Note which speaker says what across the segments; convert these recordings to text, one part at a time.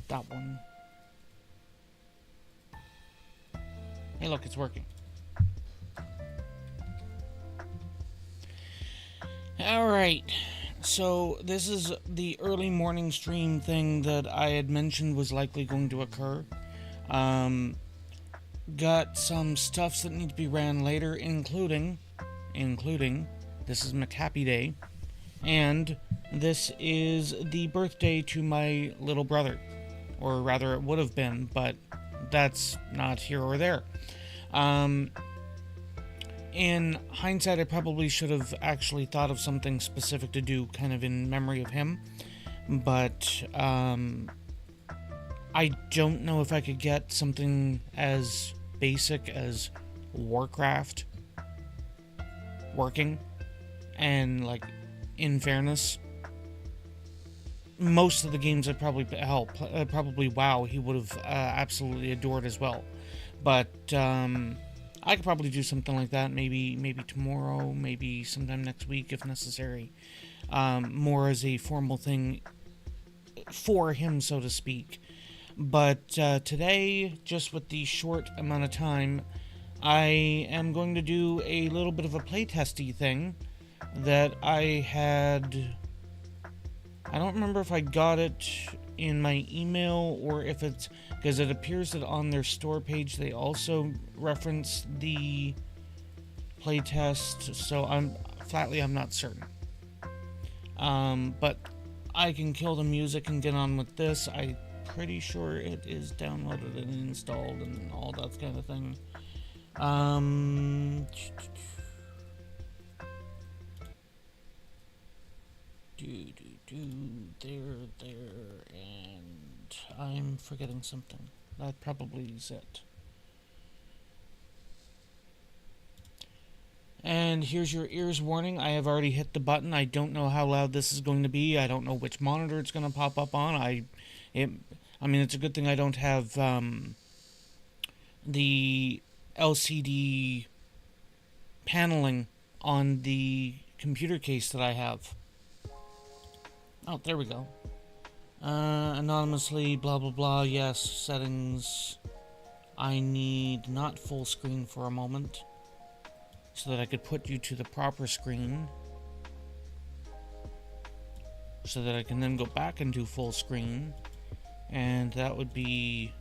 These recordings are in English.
Speaker 1: That one. Hey, look, it's working. Alright, so this is the early morning stream thing that I had mentioned was likely going to occur. Got some stuffs that need to be ran later, including, this is McHappy Day, and this is the birthday to my little brother. Or rather, it would have been, but that's not here or there. In hindsight, I probably should have actually thought of something specific to do kind of in memory of him. But I don't know if I could get something as basic as Warcraft working. And, like, in fairness, most of the games I'd probably help, probably WoW, he would have absolutely adored as well. But I could probably do something like that, maybe tomorrow, maybe sometime next week if necessary. More as a formal thing for him, so to speak. But today, just with the short amount of time, I am going to do a little bit of a playtesty thing that I had... I don't remember if I got it in my email or if it's... because it appears that on their store page they also reference the playtest, so I'm not certain. But I can kill the music and get on with this. I'm pretty sure it is downloaded and installed and all that kind of thing. There, and I'm forgetting something. That probably is it. And here's your ears warning. I have already hit the button. I don't know how loud this is going to be. I don't know which monitor it's going to pop up on. I mean, it's a good thing I don't have the LCD paneling on the computer case that I have. Oh, there we go. Anonymously, blah, blah, blah. Yes, settings. I need not full screen for a moment, so that I could put you to the proper screen, so that I can then go back and do full screen, and that would be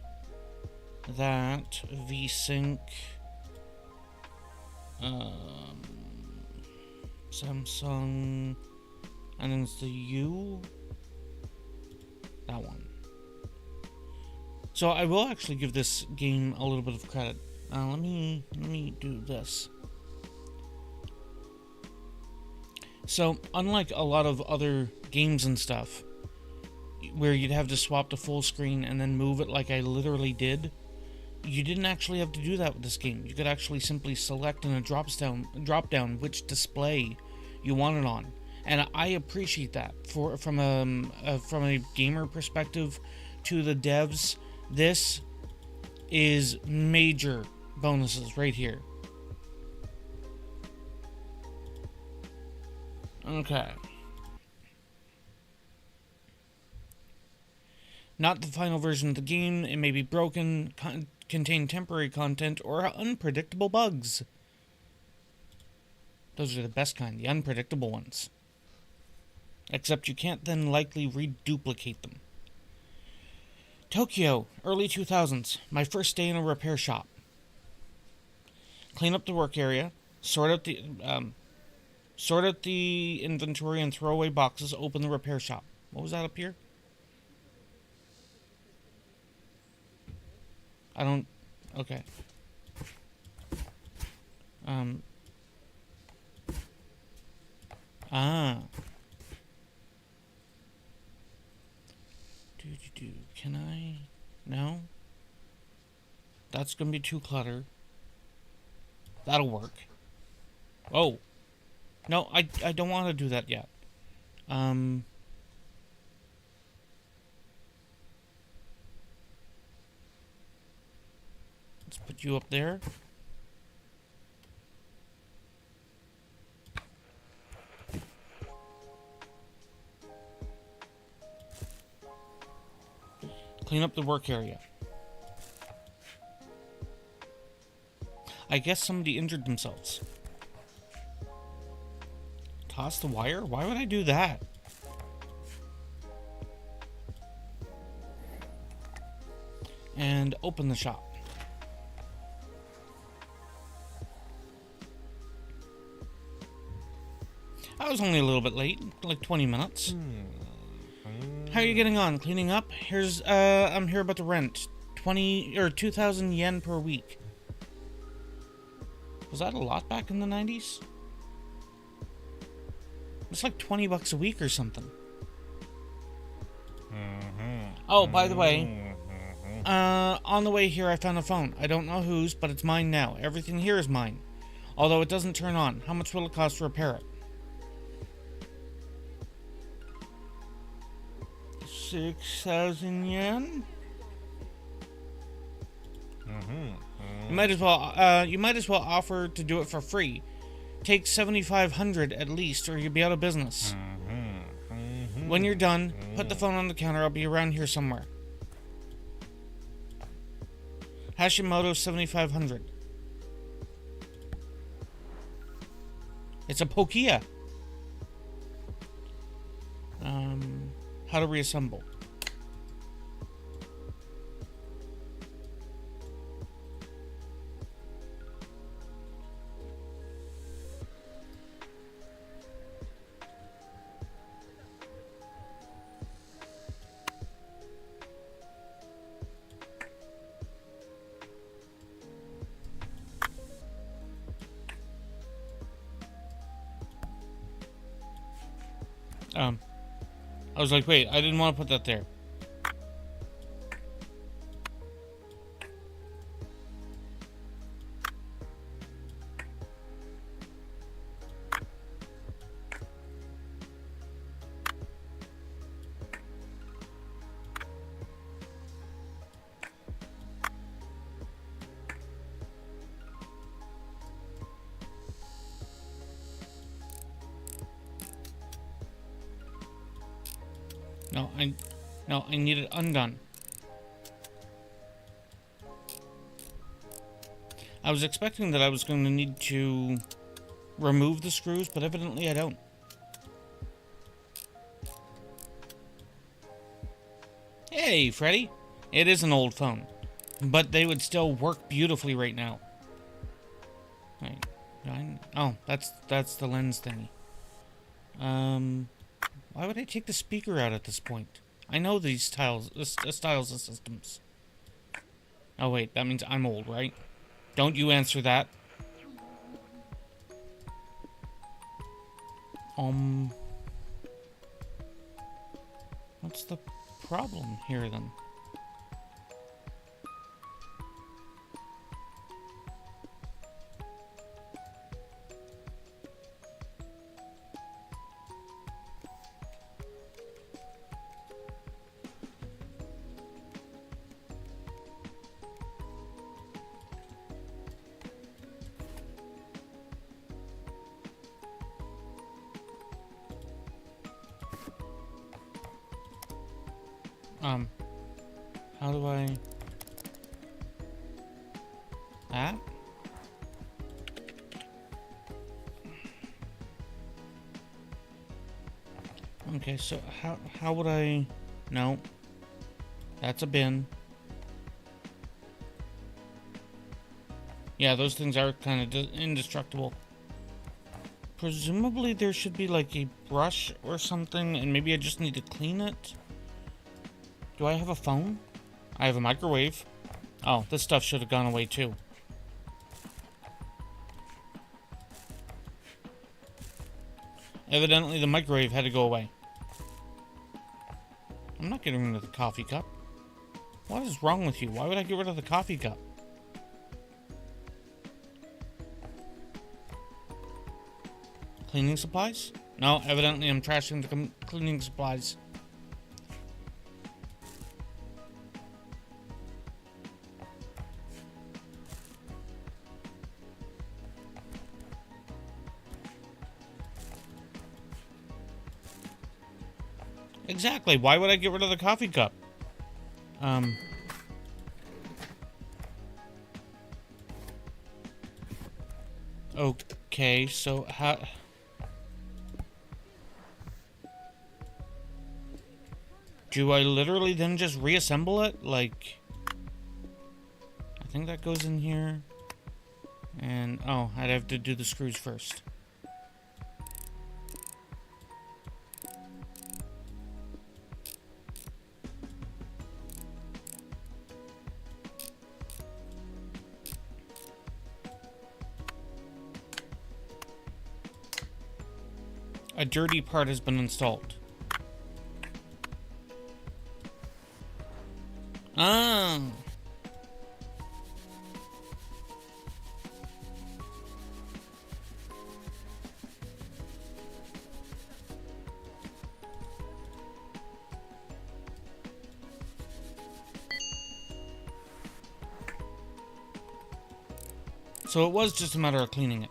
Speaker 1: that, VSync, Samsung, and then it's the U, that one. So I will actually give this game a little bit of credit. Let me do this. So, unlike a lot of other games and stuff, where you'd have to swap to full screen and then move it like I literally did, you didn't actually have to do that with this game. You could actually simply select in a drop down which display you want it on. And I appreciate that. From a gamer perspective to the devs, this is major bonuses right here. Okay. Not the final version of the game. It may be broken, contain temporary content, or unpredictable bugs. Those are the best kind, the unpredictable ones. Except you can't then likely reduplicate them. Tokyo, early 2000s. My first day in a repair shop. Clean up the work area. Sort out the inventory and throw away boxes. Open the repair shop. What was that up here? I don't... Okay. Can I... No? That's gonna be too cluttered. That'll work. Oh. No, I don't want to do that yet. Let's put you up there. Clean up the work area. I guess somebody injured themselves. Toss the wire? Why would I do that? And open the shop. I was only a little bit late, like 20 minutes. How are you getting on? Cleaning up? I'm here about the rent. 2,000 yen per week. Was that a lot back in the 90s? It's like 20 bucks a week or something. Oh, by the way, on the way here I found a phone. I don't know whose, but it's mine now. Everything here is mine. Although it doesn't turn on. How much will it cost to repair it? 6,000 yen? You might as well offer to do it for free. Take 7,500 at least, or you'll be out of business. When you're done, put the phone on the counter. I'll be around here somewhere. Hashimoto 7,500. It's a Pokia. How to reassemble. I was like, wait, I didn't want to put that there. No, I need it undone. I was expecting that I was going to need to remove the screws, but evidently I don't. Hey, Freddy. It is an old phone, but they would still work beautifully right now. Right. Oh, that's the lens thingy. Why would I take the speaker out at this point? I know these styles of systems. Oh wait, that means I'm old, right? Don't you answer that. What's the problem here then? How do I... That? Okay, so how would I... No. That's a bin. Yeah, those things are kind of indestructible. Presumably there should be like a brush or something, and maybe I just need to clean it. Do I have a phone? I have a microwave. Oh, this stuff should have gone away too. Evidently the microwave had to go away. I'm not getting rid of the coffee cup. What is wrong with you? Why would I get rid of the coffee cup? Cleaning supplies? No, evidently I'm trashing the cleaning supplies. Exactly. Why would I get rid of the coffee cup? Okay, so how... Do I literally then just reassemble it? Like... I think that goes in here. And, oh, I'd have to do the screws first. A dirty part has been installed. Ah. So it was just a matter of cleaning it.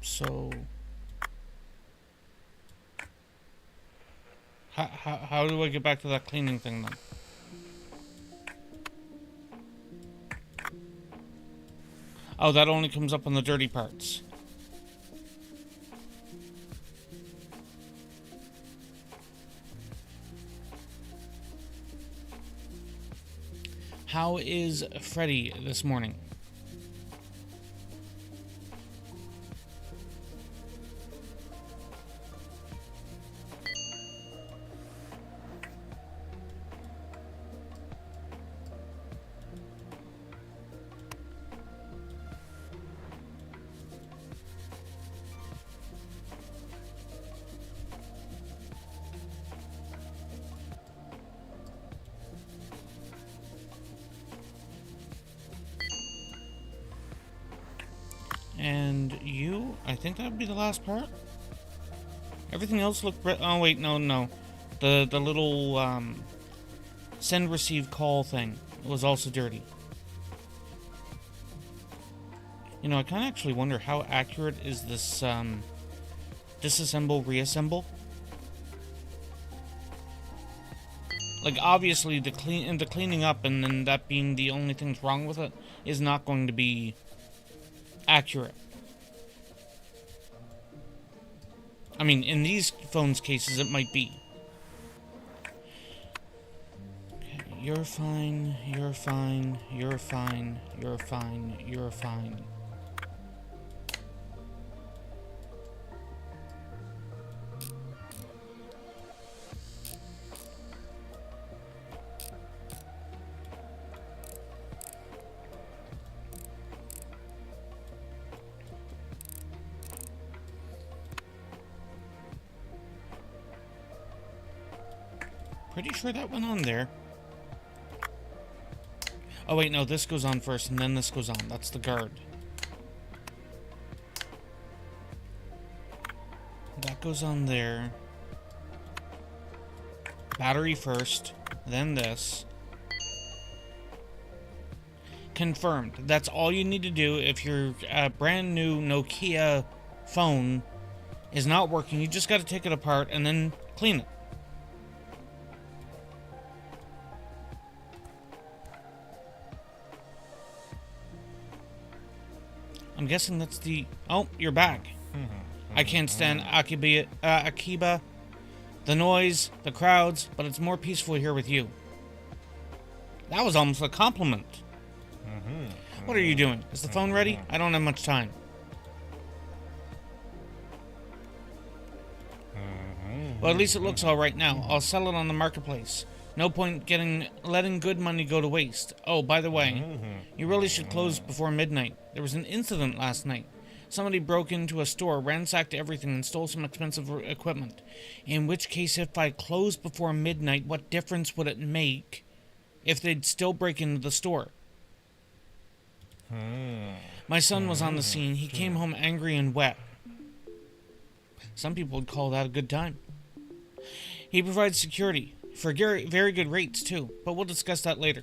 Speaker 1: So how do I get back to that cleaning thing then? Oh, that only comes up on the dirty parts. How is Freddy this morning? And you? I think that would be the last part. Everything else looked... Oh, wait, no. The little, send, receive, call thing was also dirty. You know, I kind of actually wonder how accurate is this, disassemble, reassemble? Like, obviously, the cleaning up and then that being the only things wrong with it is not going to be accurate. I mean, in these phones' cases, it might be. Okay, you're fine, you're fine, you're fine, you're fine, you're fine. Pretty sure that went on there. Oh wait, no, this goes on first and then this goes on. That's the guard. That goes on there. Battery first, then this. Confirmed. That's all you need to do if your brand new Nokia phone is not working. You just got to take it apart and then clean it. I'm guessing that's the... Oh, you're back. I can't stand Akiba, the noise, the crowds, but it's more peaceful here with you. That was almost a compliment. What are you doing? Is the phone ready? I don't have much time. Well, at least it looks all right now. I'll sell it on the marketplace. No point letting good money go to waste. Oh, by the way, you really should close before midnight. There was an incident last night. Somebody broke into a store, ransacked everything, and stole some expensive equipment. In which case, if I closed before midnight, what difference would it make if they'd still break into the store? My son was on the scene. He came home angry and wet. Some people would call that a good time. He provides security. for very good rates too, but we'll discuss that later.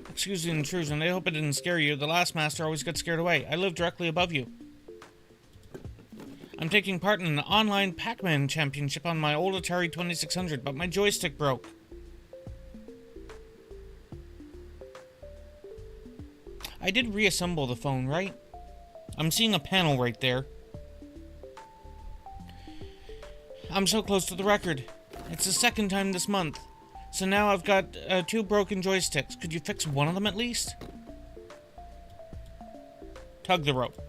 Speaker 1: Excuse the intrusion. I hope it didn't scare you. The last master always got scared away. I live directly above you. I'm taking part in an online Pac-Man championship on my old Atari 2600, but my joystick broke. I did reassemble the phone, right? I'm seeing a panel right there. I'm so close to the record. It's the second time this month. So now I've got 2 broken joysticks. Could you fix one of them at least? Tug the rope.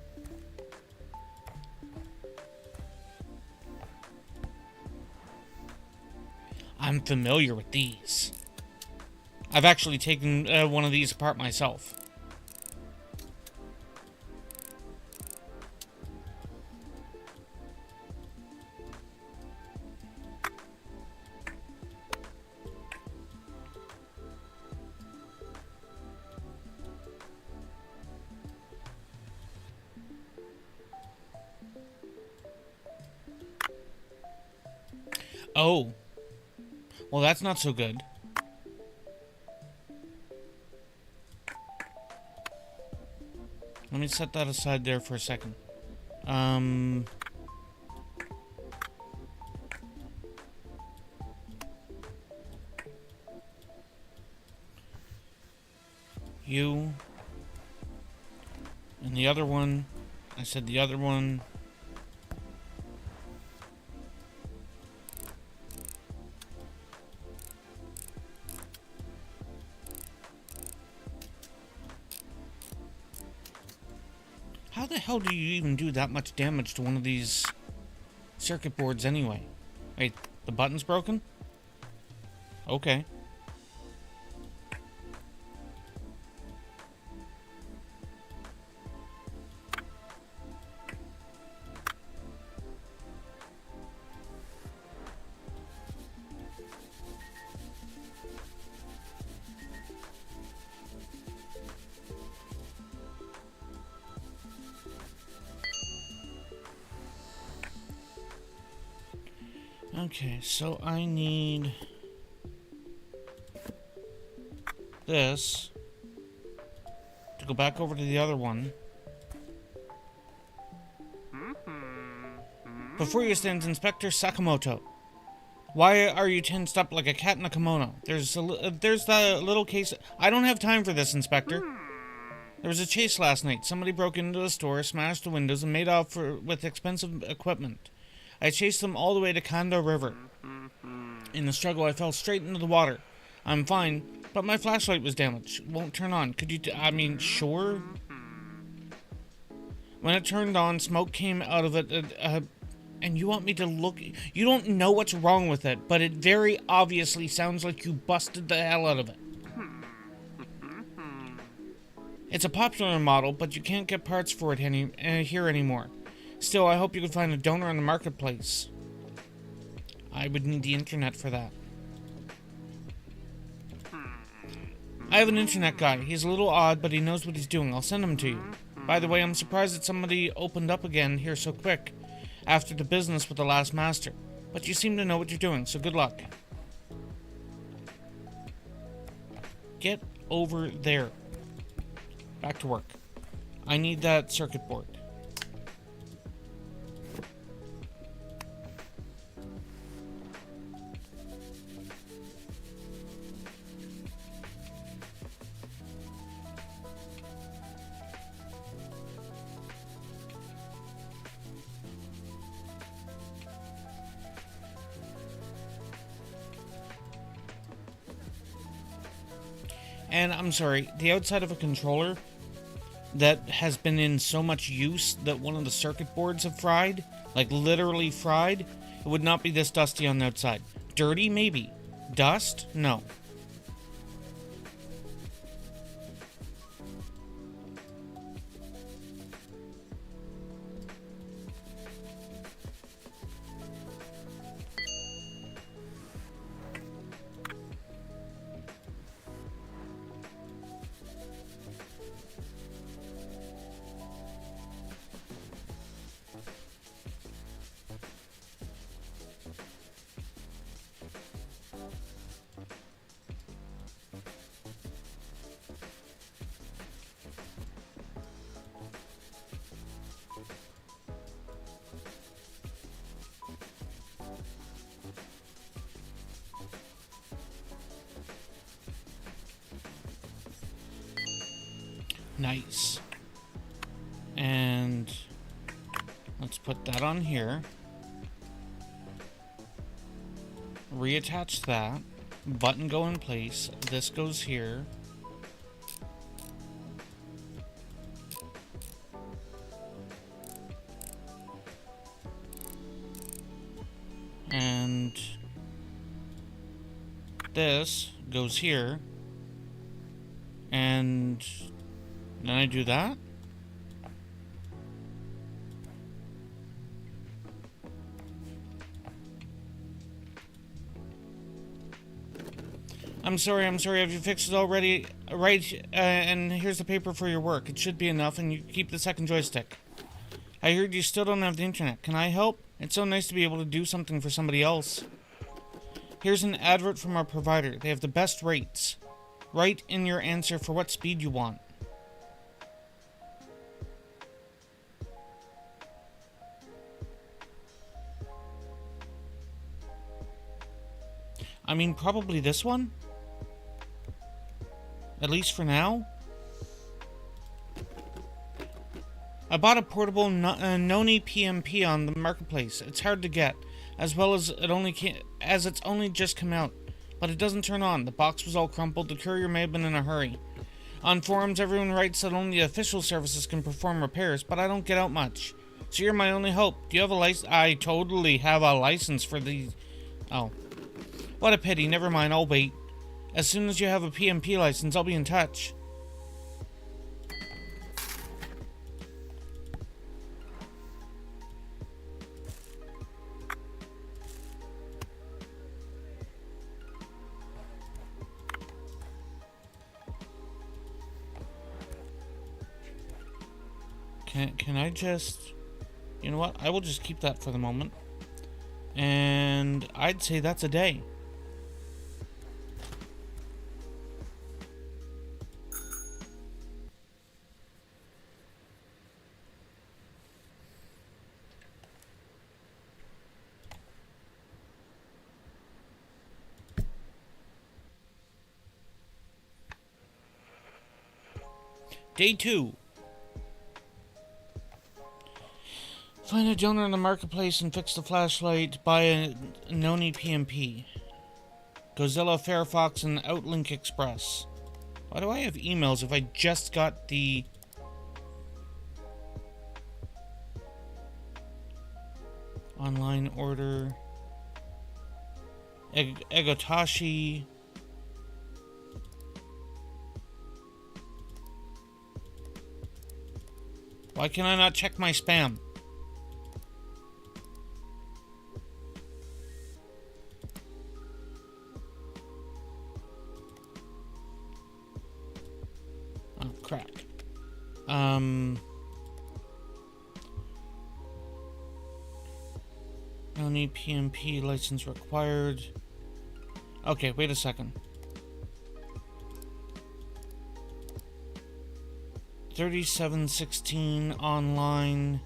Speaker 1: I'm familiar with these. I've actually taken one of these apart myself. Oh. Well, that's not so good. Let me set that aside there for a second. You. And the other one. I said the other one. How the hell do you even do that much damage to one of these circuit boards anyway? Wait, the button's broken? Okay. Okay, so I need this to go back over to the other one. Before you stands Inspector Sakamoto. Why are you tensed up like a cat in a kimono? There's the little case. I don't have time for this, Inspector. There was a chase last night. Somebody broke into the store, smashed the windows, and made off with expensive equipment. I chased them all the way to Kando River. In the struggle, I fell straight into the water. I'm fine, but my flashlight was damaged. Won't turn on. Could you... sure? When it turned on, smoke came out of it, and you want me to look... You don't know what's wrong with it, but it very obviously sounds like you busted the hell out of it. It's a popular model, but you can't get parts for it here anymore. Still, I hope you can find a donor on the marketplace. I would need the internet for that. I have an internet guy. He's a little odd, but he knows what he's doing. I'll send him to you. By the way, I'm surprised that somebody opened up again here so quick after the business with the last master. But you seem to know what you're doing, so good luck. Get over there. Back to work. I need that circuit board. And I'm sorry, the outside of a controller that has been in so much use that one of the circuit boards have fried, like literally fried, it would not be this dusty on the outside. Dirty, maybe. Dust? No. Nice. And let's put that on here. Reattach that. Button go in place. This goes here. And this goes here. And then I do that. I'm sorry, have you fixed it already? Right, and here's the paper for your work. It should be enough, and you keep the second joystick. I heard you still don't have the internet. Can I help? It's so nice to be able to do something for somebody else. Here's an advert from our provider. They have the best rates. Write in your answer for what speed you want. I mean, probably this one? At least for now? I bought a portable Noni PMP on the marketplace. It's hard to get, as well as it's only just come out. But it doesn't turn on. The box was all crumpled. The courier may have been in a hurry. On forums, everyone writes that only official services can perform repairs, but I don't get out much. So you're my only hope. Do you have a license? I totally have a license for the... Oh. What a pity. Never mind. I'll wait. As soon as you have a PMP license, I'll be in touch. Can I just... You know what? I will just keep that for the moment. And I'd say that's a day. Day 2. Find a donor in the marketplace and fix the flashlight. Buy a Noni PMP. Godzilla, Firefox, and Outlink Express. Why do I have emails if I just got the... Online order... Egotashi... Why can I not check my spam? Oh, crap. Only PMP license required. Okay, wait a second. 3716 online.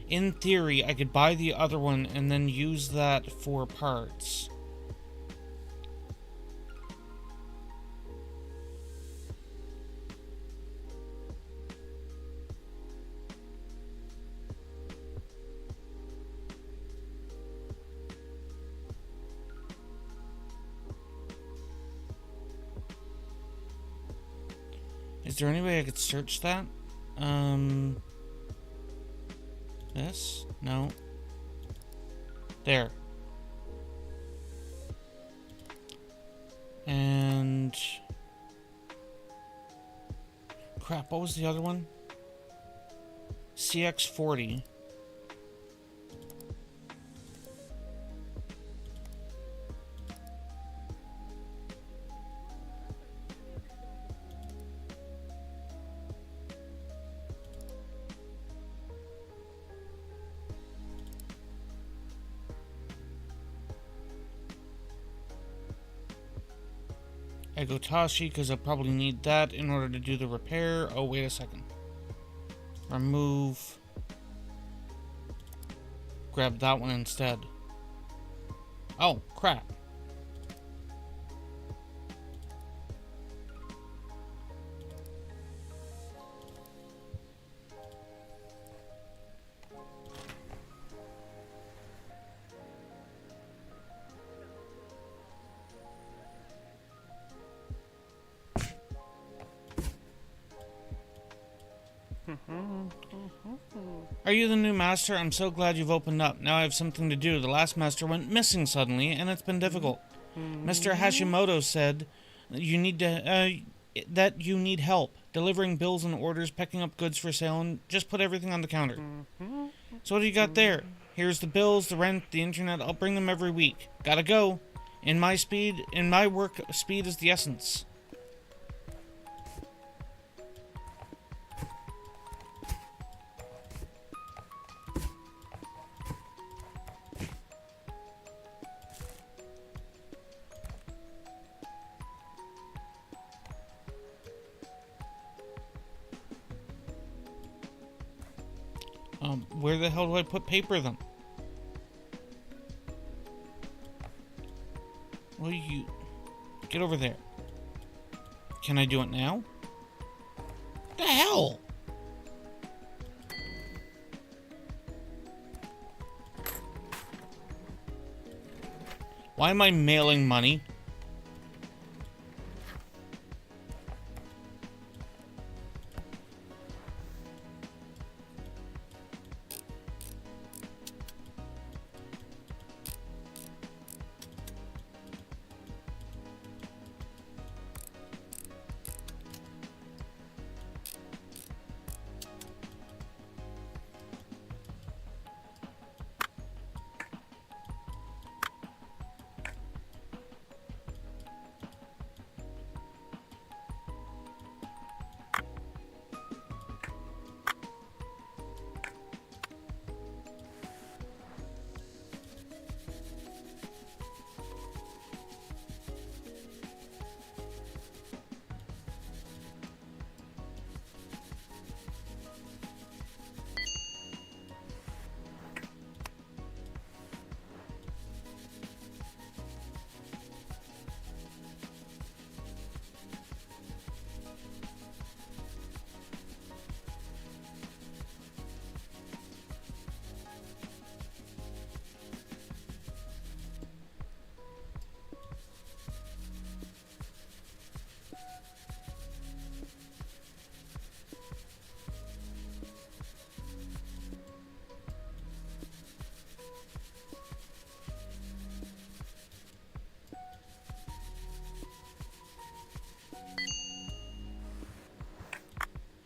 Speaker 1: In theory, I could buy the other one and then use that for parts. Is there any way I could search that? This? No. There. And... Crap, what was the other one? CX40. Egotashi, because I'll probably need that in order to do the repair. Oh, wait a second. Remove. Grab that one instead. Oh, crap. Are you the new master? I'm so glad you've opened up. Now I have something to do. The last master went missing suddenly, and it's been difficult. Mr. Hashimoto said that you need help. Delivering bills and orders, picking up goods for sale, and just put everything on the counter. So what do you got there? Here's the bills, the rent, the internet. I'll bring them every week. Gotta go. In my work, speed is the essence. Where the hell do I put paper then? Well, you... Get over there. Can I do it now? What the hell? Why am I mailing money?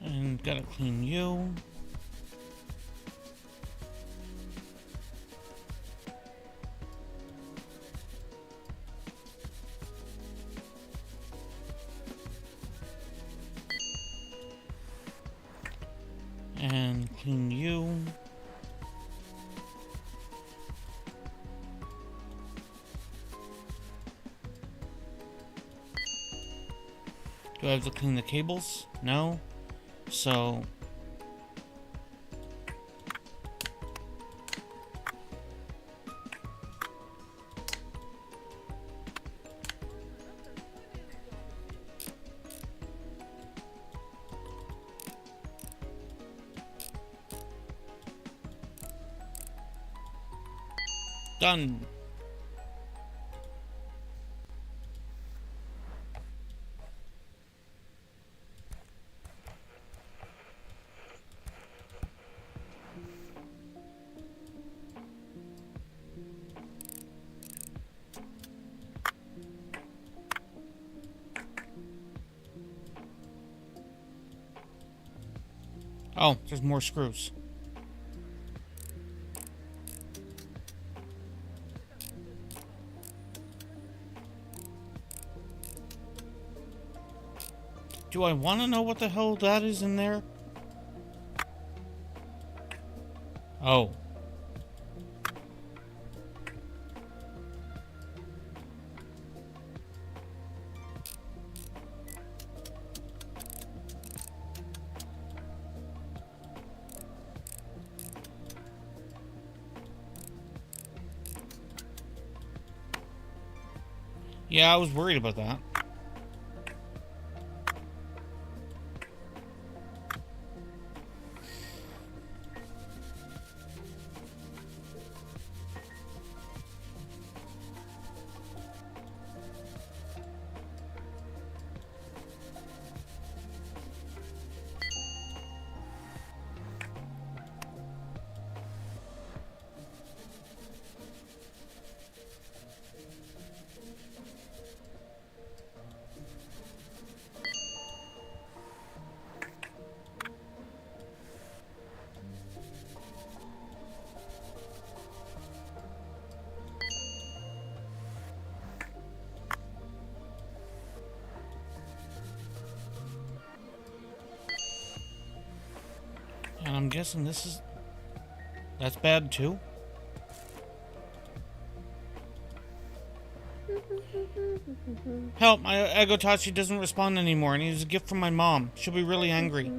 Speaker 1: And gotta clean you. And clean you. Do I have to clean the cables? No. So... Done. Oh, there's more screws. Do I want to know what the hell that is in there? Oh. Yeah, I was worried about that. guessing this is... That's bad too? Help, my Egotachi doesn't respond anymore, and he's a gift from my mom. She'll be really angry.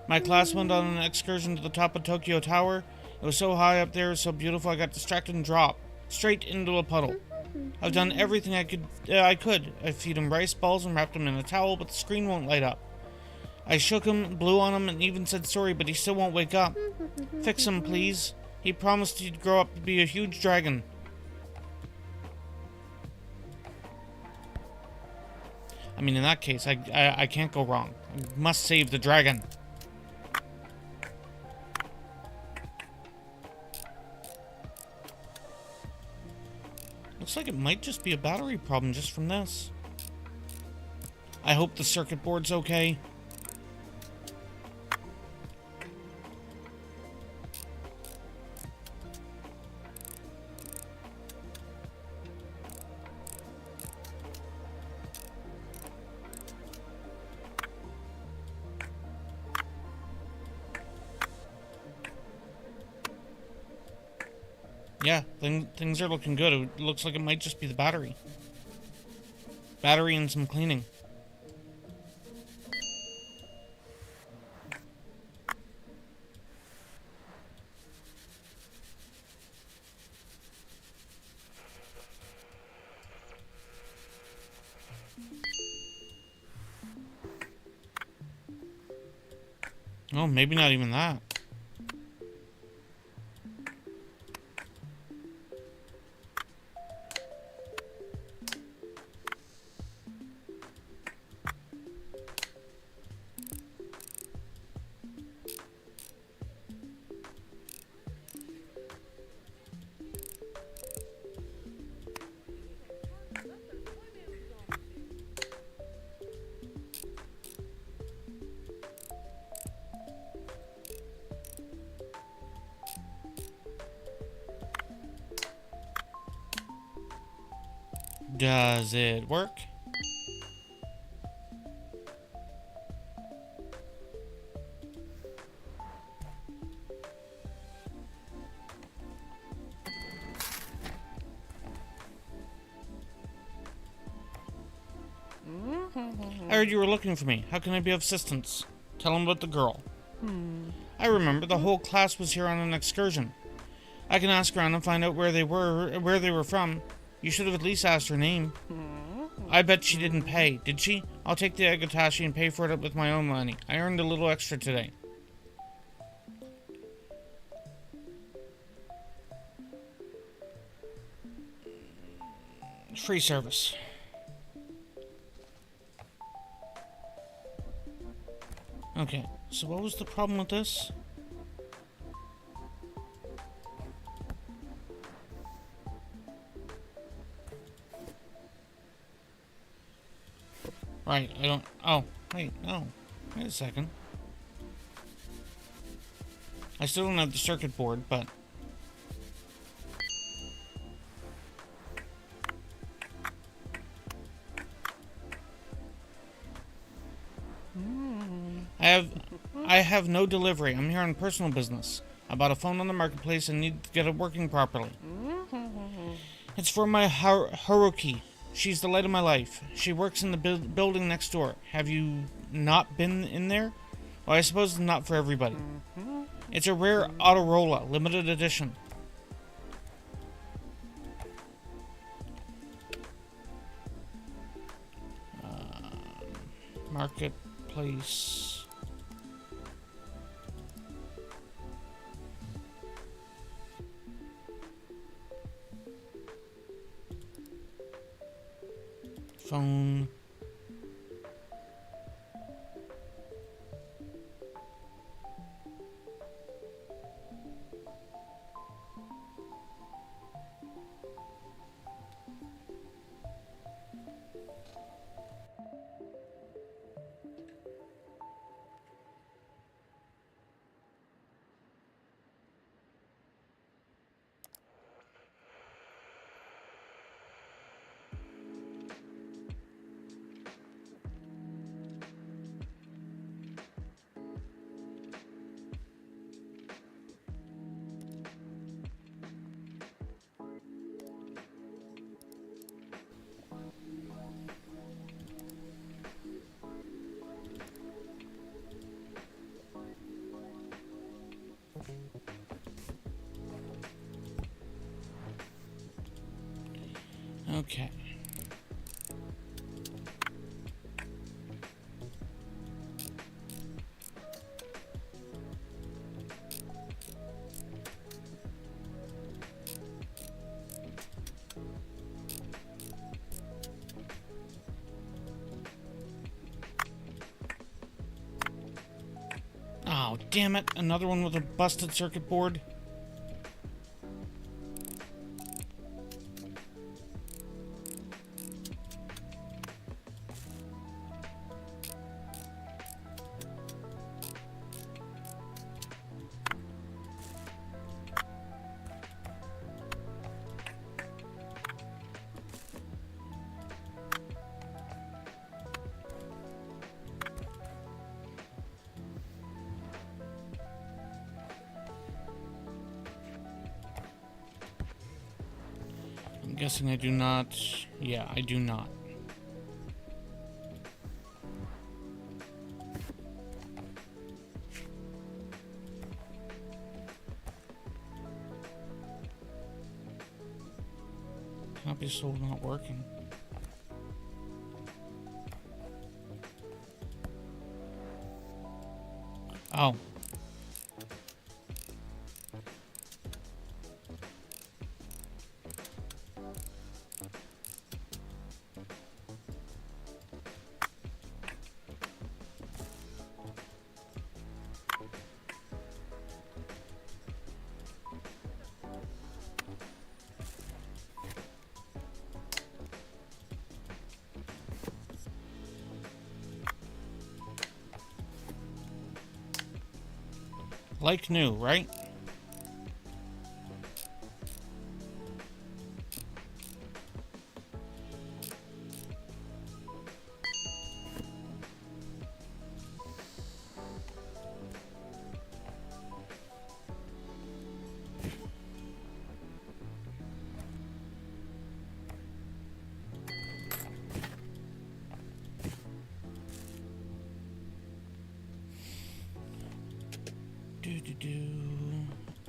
Speaker 1: My class went on an excursion to the top of Tokyo Tower. It was so high up there, it was so beautiful, I got distracted and dropped. Straight into a puddle. I've done everything I could. I feed him rice balls and wrapped him in a towel, but the screen won't light up. I shook him, blew on him, and even said sorry, but he still won't wake up. Fix him, please. He promised he'd grow up to be a huge dragon. I mean, in that case, I can't go wrong. I must save the dragon. Looks like it might just be a battery problem just from this. I hope the circuit board's okay. Yeah, things are looking good. It looks like it might just be the battery. Battery and some cleaning. Oh, maybe not even that. Does it work? I heard you were looking for me. How can I be of assistance? Tell him about the girl. I remember the whole class was here on an excursion. I can ask around and find out where they were from. You should have at least asked her name. I bet she didn't pay, did she? I'll take the Egotashi and pay for it with my own money. I earned a little extra today. Free service. Okay, so what was the problem with this? Right, I don't... Oh, wait, no. Wait a second. I still don't have the circuit board, but... I have no delivery. I'm here on personal business. I bought a phone on the marketplace and need to get it working properly. It's for my Haruki. She's the light of my life. She works in the building next door. Have you not been in there? Well, I suppose it's not for everybody. It's a rare Autorola, limited edition. Marketplace. Phone. Okay. Oh, damn it. Another one with a busted circuit board. I'm guessing I do not. Yeah, I do not. Copy sold not working. Oh. Like new, right?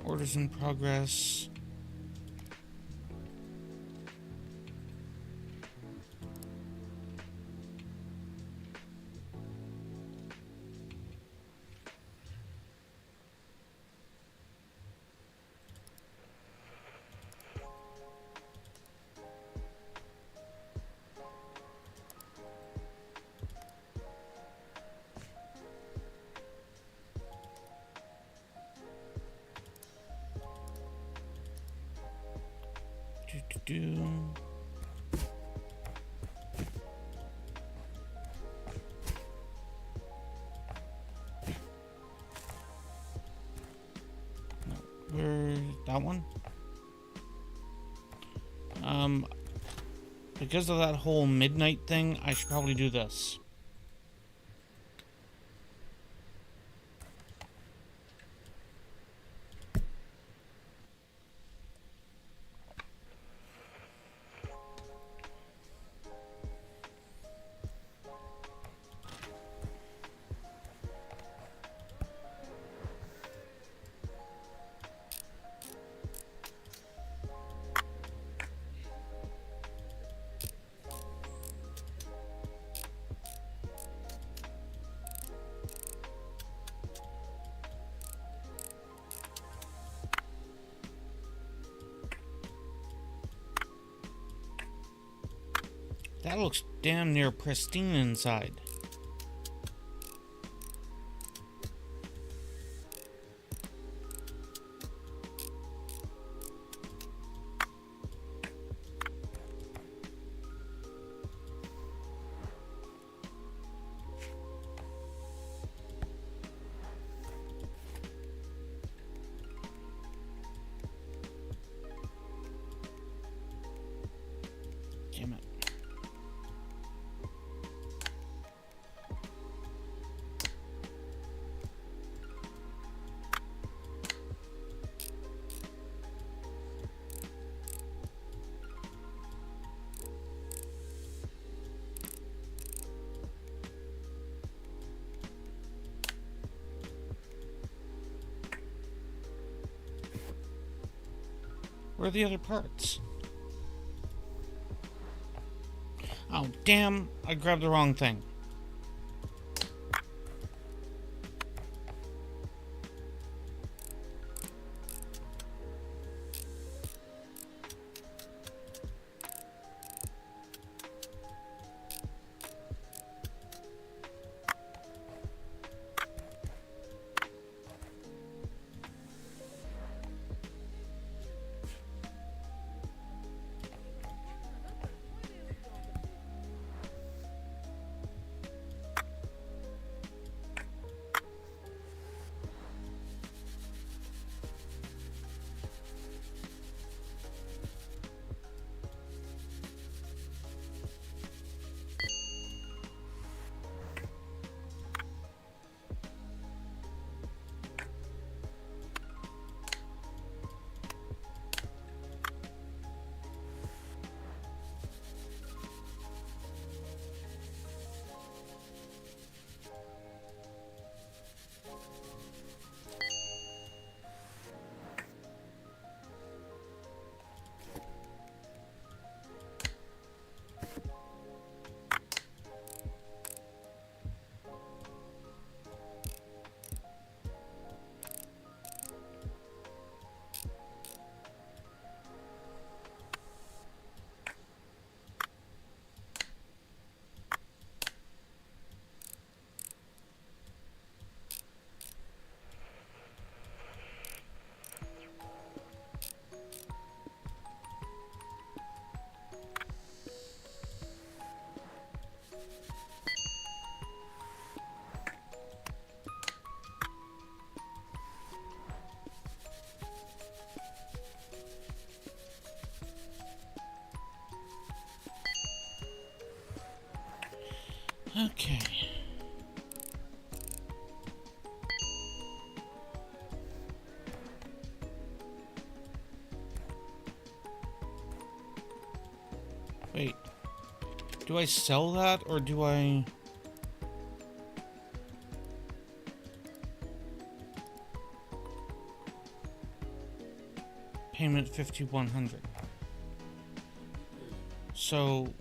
Speaker 1: Orders in progress. Where that one? Because of that whole midnight thing, I should probably do this. That looks damn near pristine inside. Damn it. Where are the other parts? Oh, damn, I grabbed the wrong thing. Okay. Wait. Do I sell that or do I... Payment 5,100. So...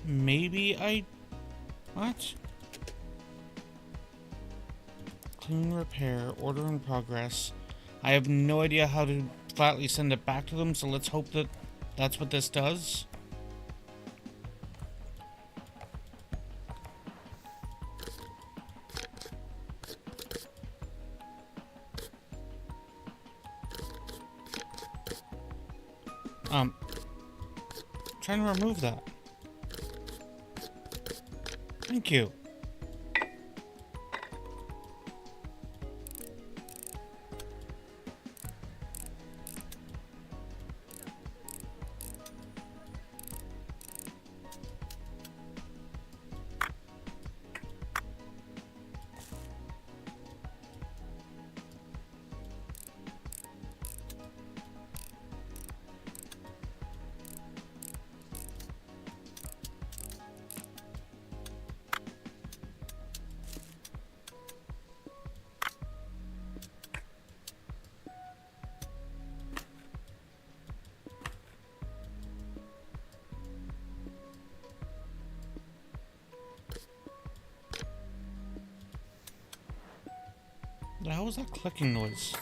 Speaker 1: Maybe I... What? Clean, repair, order in progress. I have no idea how to flatly send it back to them, so let's hope that that's what this does. Trying to remove that. Thank you. The hell was that clicking noise?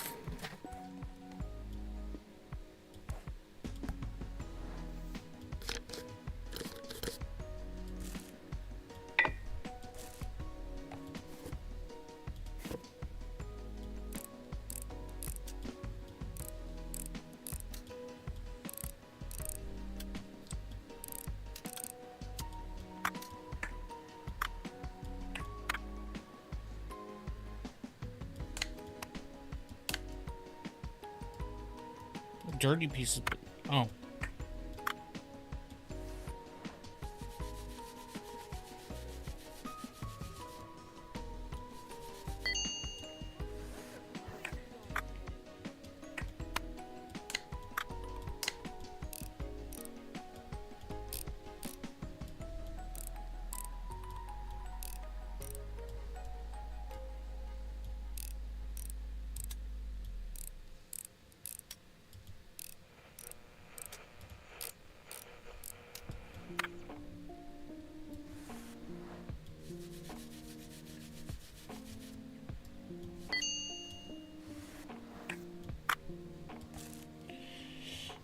Speaker 1: Dirty pieces. Oh.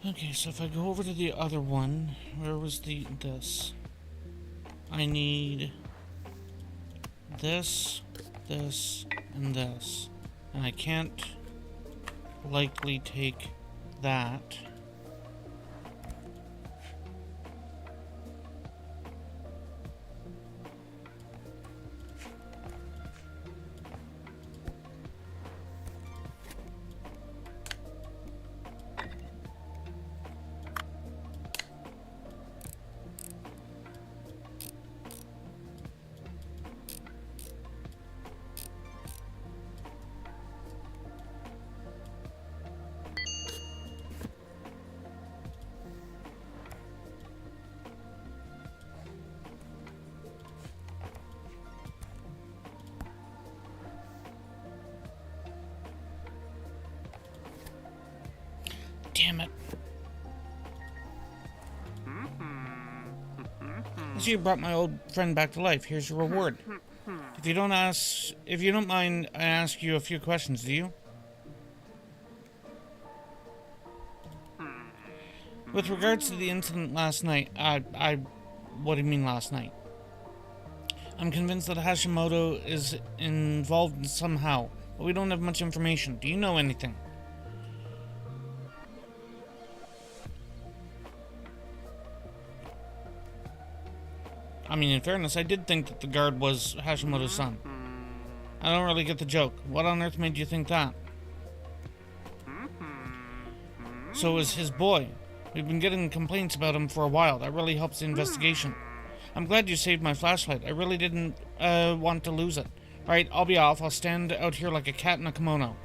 Speaker 1: Okay, so if I go over to the other one, where was this? I need this, this, and this. And I can't likely take that. Damn it. So you brought my old friend back to life. Here's your reward. If you don't mind, I ask you a few questions, do you? With regards to the incident last night, what do you mean last night? I'm convinced that Hashimoto is involved somehow, but we don't have much information. Do you know anything? I mean, in fairness, I did think that the guard was Hashimoto's son. I don't really get the joke. What on earth made you think that? So it was his boy. We've been getting complaints about him for a while. That really helps the investigation. I'm glad you saved my flashlight. I really didn't want to lose it. Alright, I'll be off. I'll stand out here like a cat in a kimono.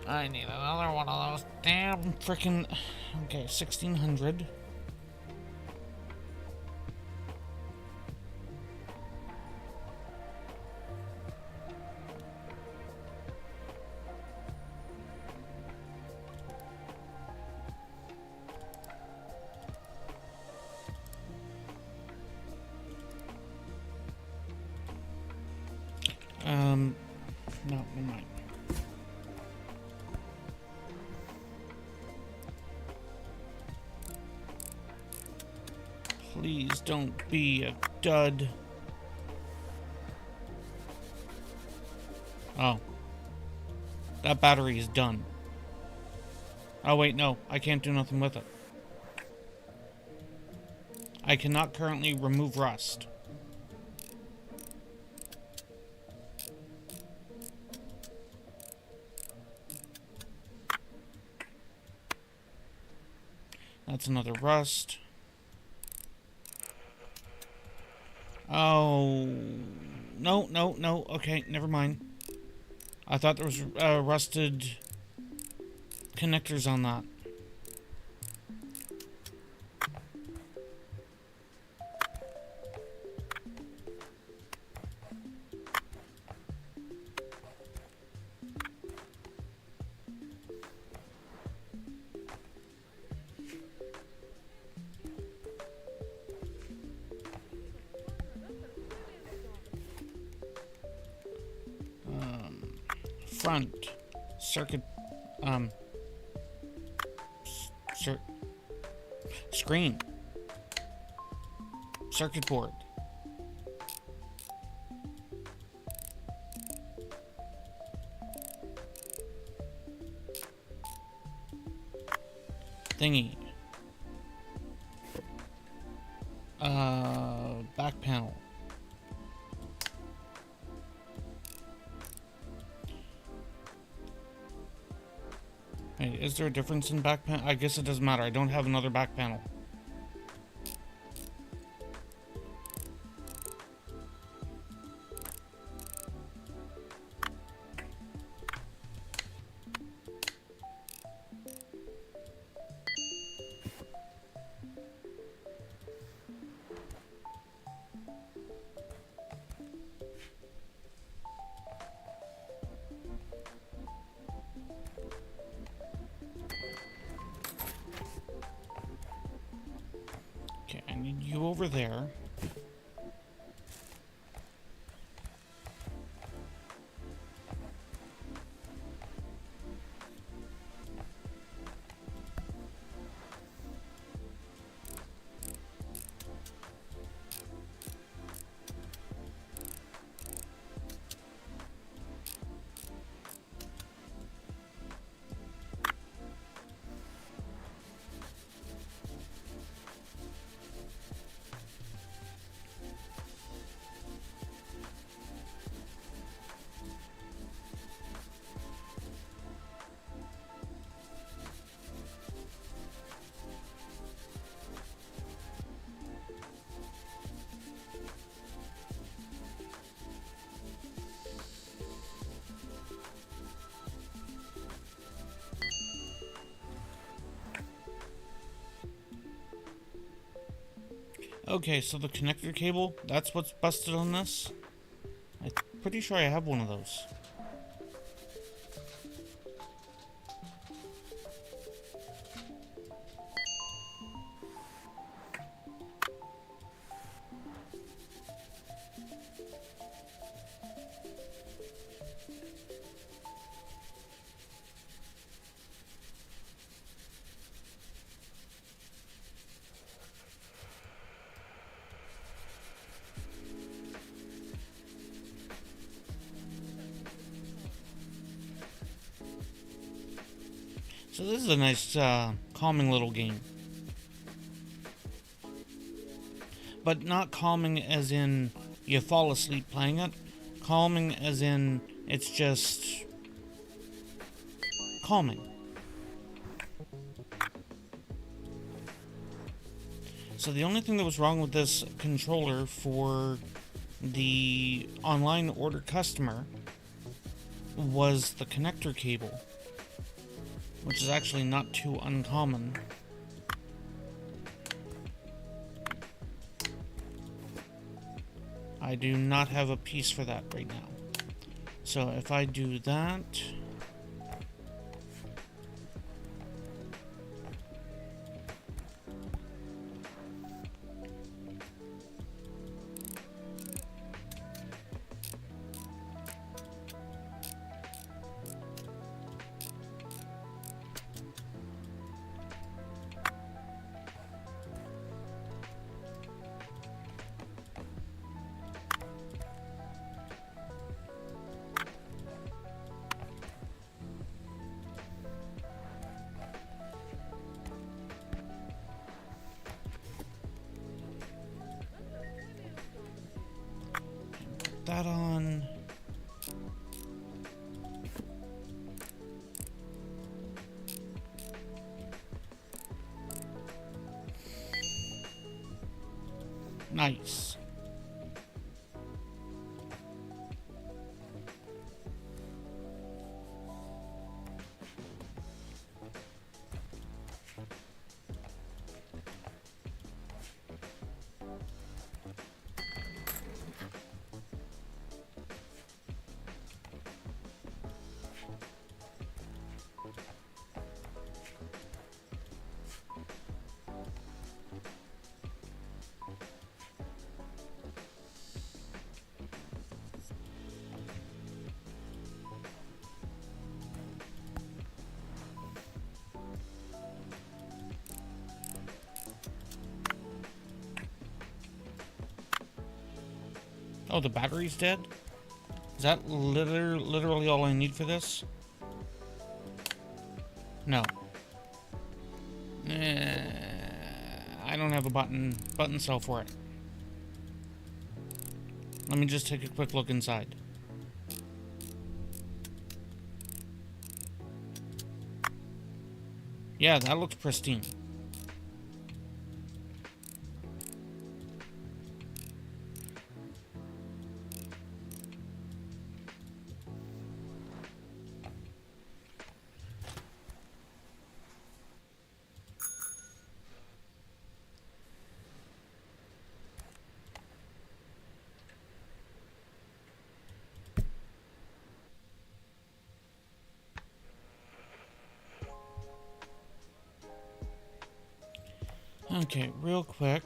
Speaker 1: I need another one of those damn frickin'... Okay, 1600. No, never mind. Please don't be a dud. Oh. That battery is done. Oh wait, no. I can't do nothing with it. I cannot currently remove rust. That's another rust. Oh, no. Okay, never mind. I thought there was rusted connectors on that. Front circuit screen circuit board thingy back panel. Hey, is there a difference in back panel? I guess it doesn't matter. I don't have another back panel. Okay, I need you over there. Okay, so the connector cable, that's what's busted on this? I'm pretty sure I have one of those. So this is a nice, calming little game. But not calming as in you fall asleep playing it. Calming as in it's just calming. So the only thing that was wrong with this controller for the online order customer was the connector cable, which is actually not too uncommon. I do not have a piece for that right now. So if I do that... that on. Nice. Oh, the battery's dead? Is that literally all I need for this? No. I don't have a button cell for it. Let me just take a quick look inside. Yeah, that looks pristine. Okay, real quick.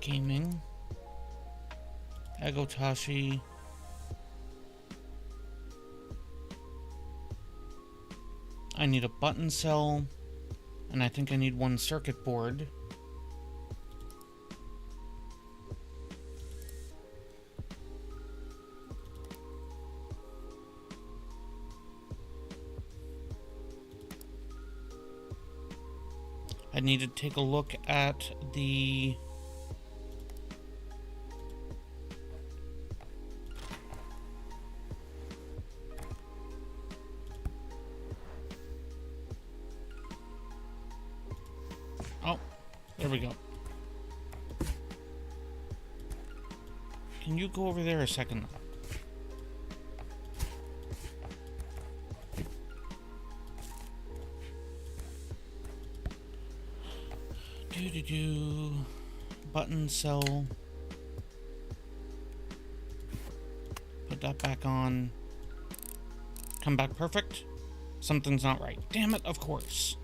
Speaker 1: Gaming. Egotashi. I need a button cell. And I think I need one circuit board. I need to take a look at the... Oh, there we go. Can you go over there a second? Button cell. Put that back on. Come back perfect. Something's not right. Damn it, of course.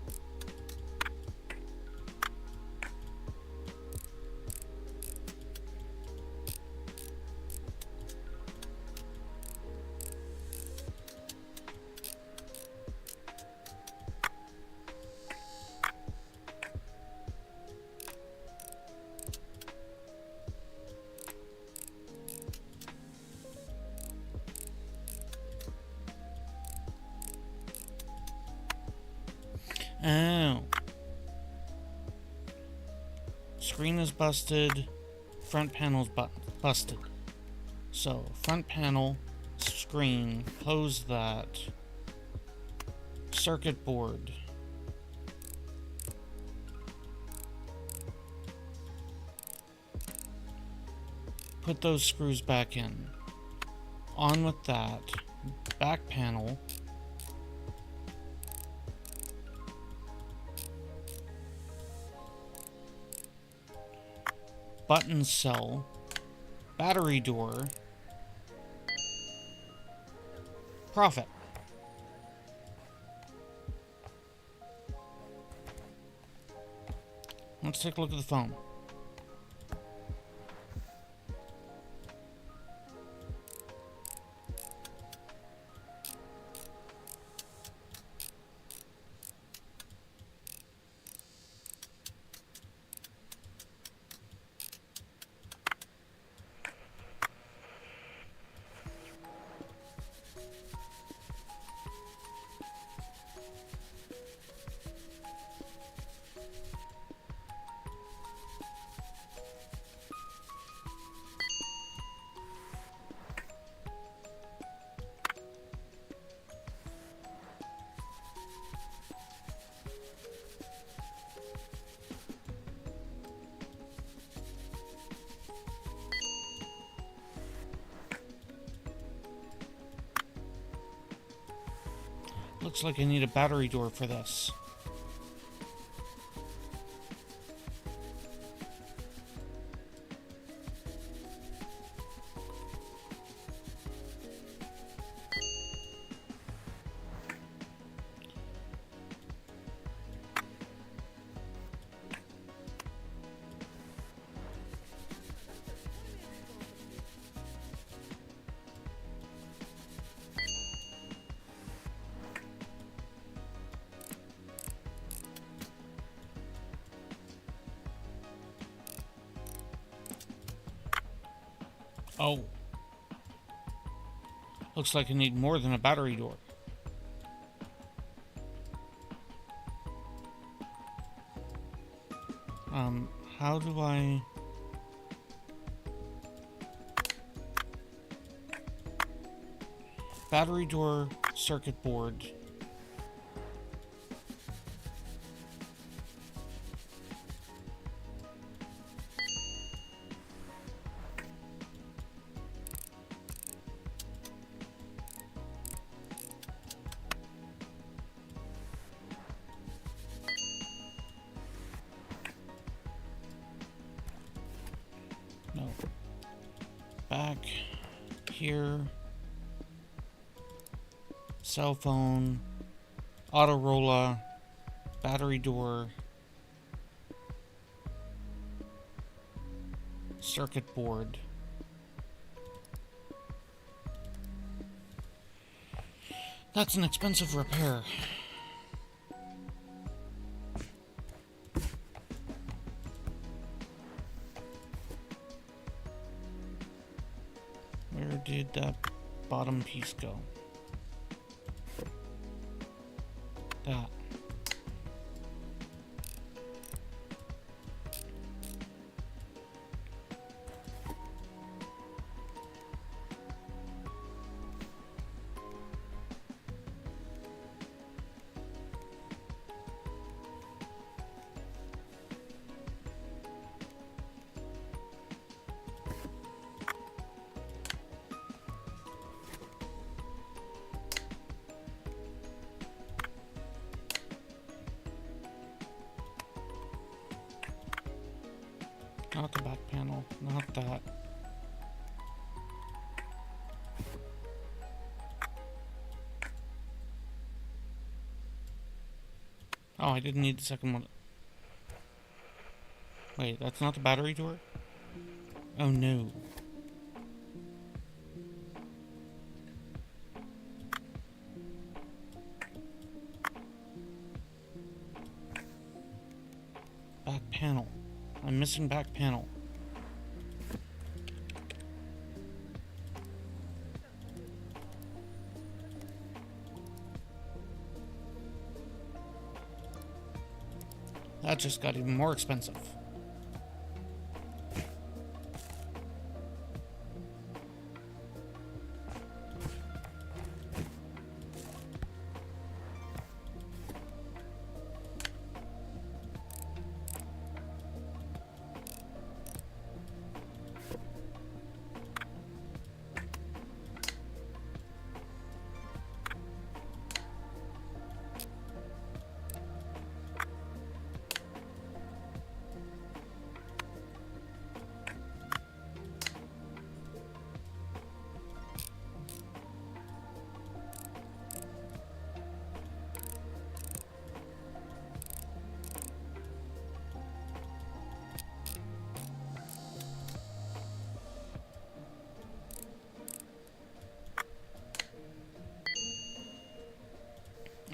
Speaker 1: Oh. Screen is busted. Front panel's busted. So, front panel, screen, close that. Circuit board. Put those screws back in. On with that. Back panel. Button cell, battery door, profit. Let's take a look at the phone. Looks like I need a battery door for this. Oh. Looks like I need more than a battery door. How do I... Battery door, circuit board. No. Back here. Cell phone. Autorola. Battery door. Circuit board. That's an expensive repair. Where did that bottom piece go? That. panel, not that. Oh, I didn't need the second one. Wait, that's not the battery door? Oh no. Back panel. I'm missing back panel. That just got even more expensive.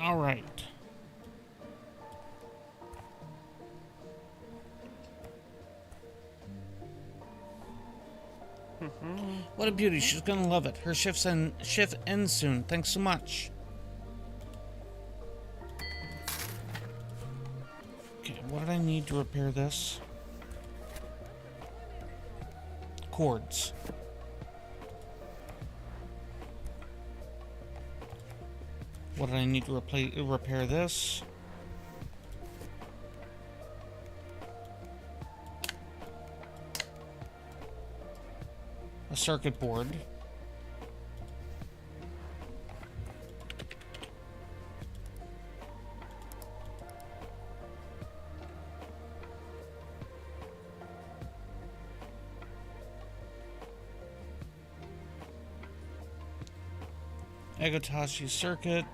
Speaker 1: All right. What a beauty. She's gonna love it. Her shift ends soon. Thanks so much. Okay, what did I need to repair this? Cords. What did I need to repair this? A circuit board. Egotashi circuit.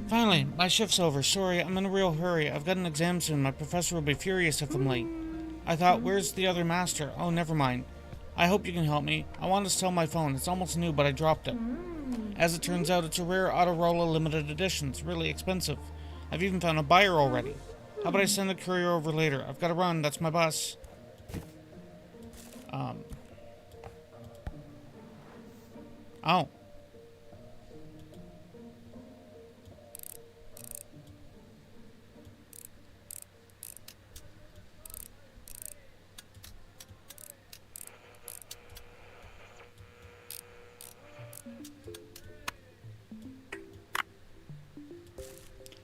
Speaker 1: Finally, my shift's over. Sorry, I'm in a real hurry. I've got an exam soon. My professor will be furious if I'm late. I thought, where's the other master? Oh, never mind. I hope you can help me. I want to sell my phone. It's almost new, but I dropped it. As it turns out, it's a rare Autorola limited edition. It's really expensive. I've even found a buyer already. How about I send a courier over later? I've got to run. That's my bus. Oh.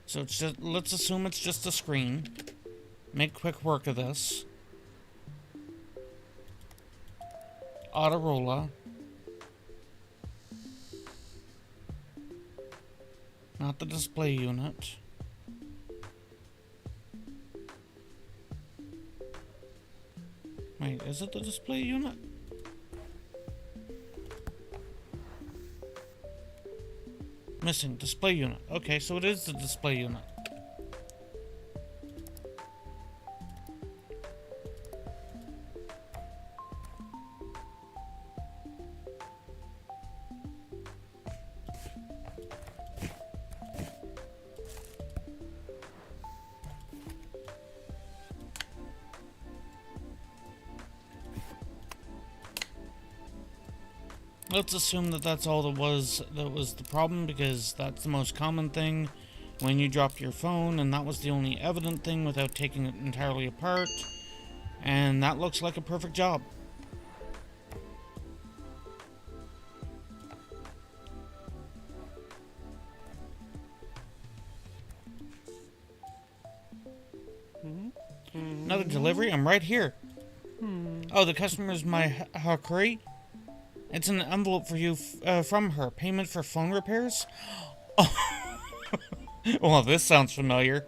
Speaker 1: So it's just, let's assume it's just a screen. Make quick work of this. Autorola. Not the display unit. Wait, is it the display unit? Missing display unit. Okay, so it is the display unit. Let's assume that that's all that was the problem, because that's the most common thing when you drop your phone, and that was the only evident thing without taking it entirely apart. And that looks like a perfect job. Another delivery? I'm right here. Oh, the customer's my Hakuri? It's an envelope for you from her. Payment for phone repairs? Oh. Well, this sounds familiar.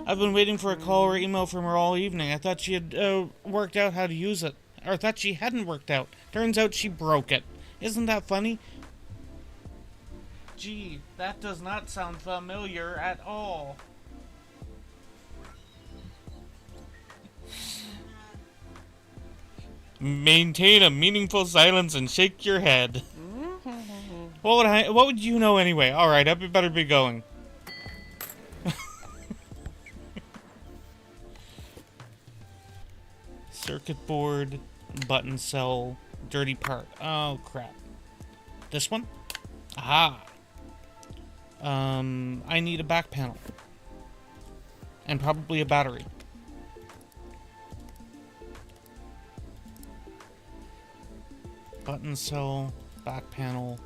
Speaker 1: I've been waiting for a call or email from her all evening. I thought she had worked out how to use it. Or thought she hadn't worked out. Turns out she broke it. Isn't that funny? Gee, that does not sound familiar at all. Maintain a meaningful silence and shake your head. What would you know anyway? Alright, I better be going. Circuit board, button cell, dirty part. Oh, crap. This one? Aha! I need a back panel. And probably a battery. Button cell, back panel.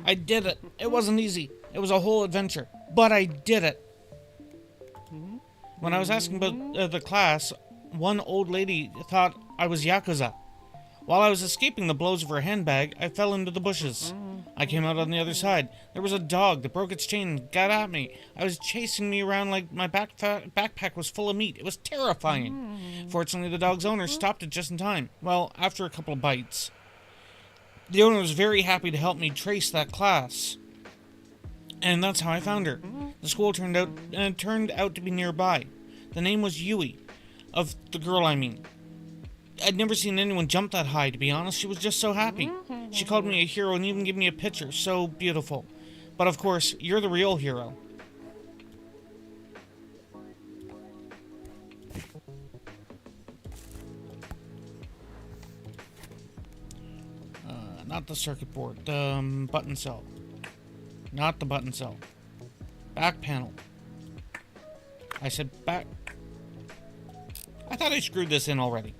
Speaker 1: I did it. It wasn't easy. It was a whole adventure. But I did it. When I was asking about the class, one old lady thought I was Yakuza. While I was escaping the blows of her handbag, I fell into the bushes. I came out on the other side. There was a dog that broke its chain and got at me. I was chasing me around like my backpack was full of meat. It was terrifying. Fortunately, the dog's owner stopped it just in time. Well, after a couple of bites. The owner was very happy to help me trace that class. And that's how I found her. The school turned out to be nearby. The name was Yui. Of the girl, I mean. I'd never seen anyone jump that high, to be honest. She was just so happy. She called me a hero and even gave me a picture. So beautiful. But of course, you're the real hero. Not the circuit board. The button cell. Not the button cell. Back panel. I said back... I thought I screwed this in already.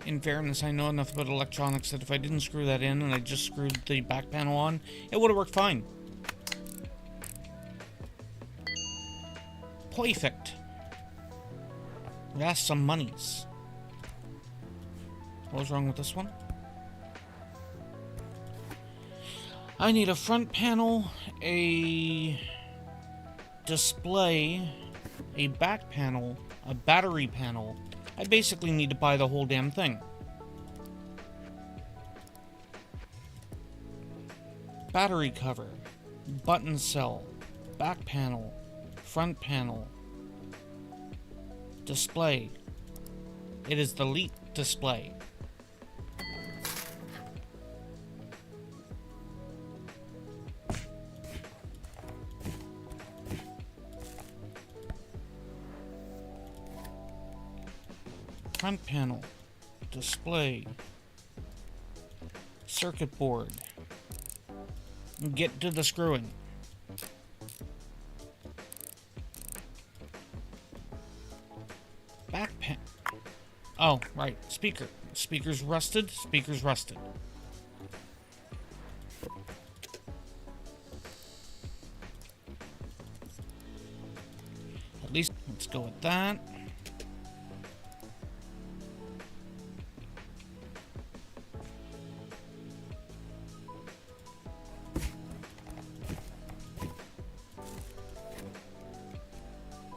Speaker 1: In fairness, I know enough about electronics that if I didn't screw that in and I just screwed the back panel on, it would have worked fine. Perfect. That's some monies. What was wrong with this one? I need a front panel, a display, a back panel, a battery panel. I basically need to buy the whole damn thing. Battery cover, button cell, back panel, front panel, display. It is the Elite display. Front panel, display, circuit board. Get to the screwing. Back pan. Oh, right. Speaker. Speaker's rusted. Speaker's rusted. At least, let's go with that.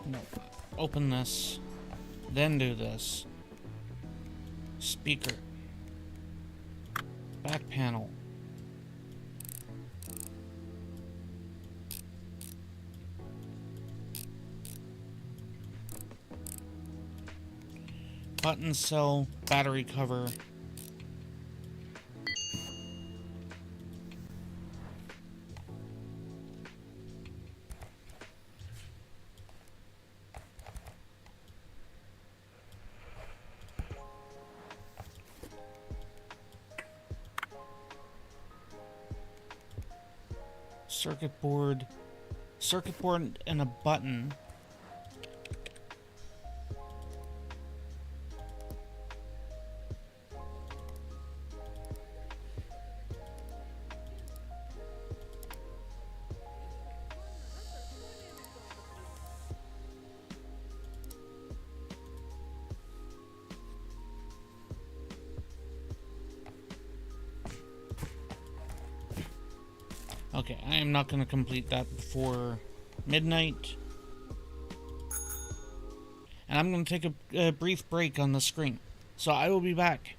Speaker 1: No. Open this. Then do this. Speaker. Back panel. Button cell, battery cover. circuit board and a button. Okay, I am not going to complete that before midnight. And I'm going to take a brief break on the screen. So I will be back.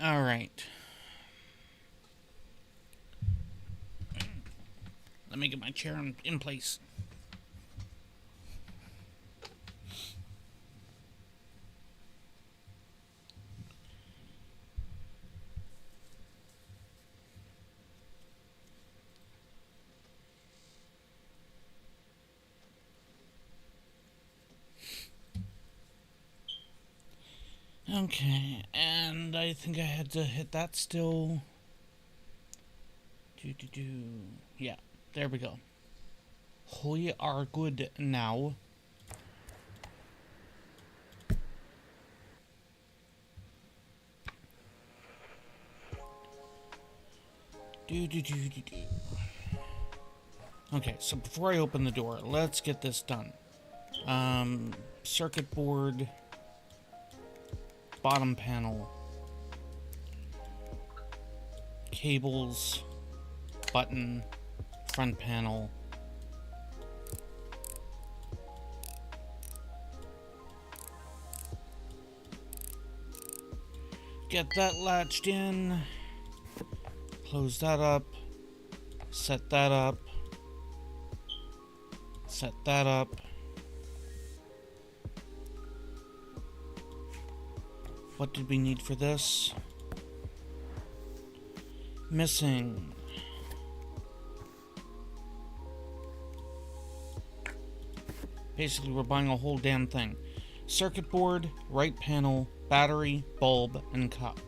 Speaker 1: All right. Let me get my chair in place. Okay, and I think I had to hit that still. Yeah, there we go. We are good now. Okay, so before I open the door, let's get this done. Circuit board, bottom panel, cables, button, front panel. Get that latched in, close that up, set that up, set that up. What did we need for this? Missing. Basically, we're buying a whole damn thing. Circuit board, right panel, battery, bulb, and cup.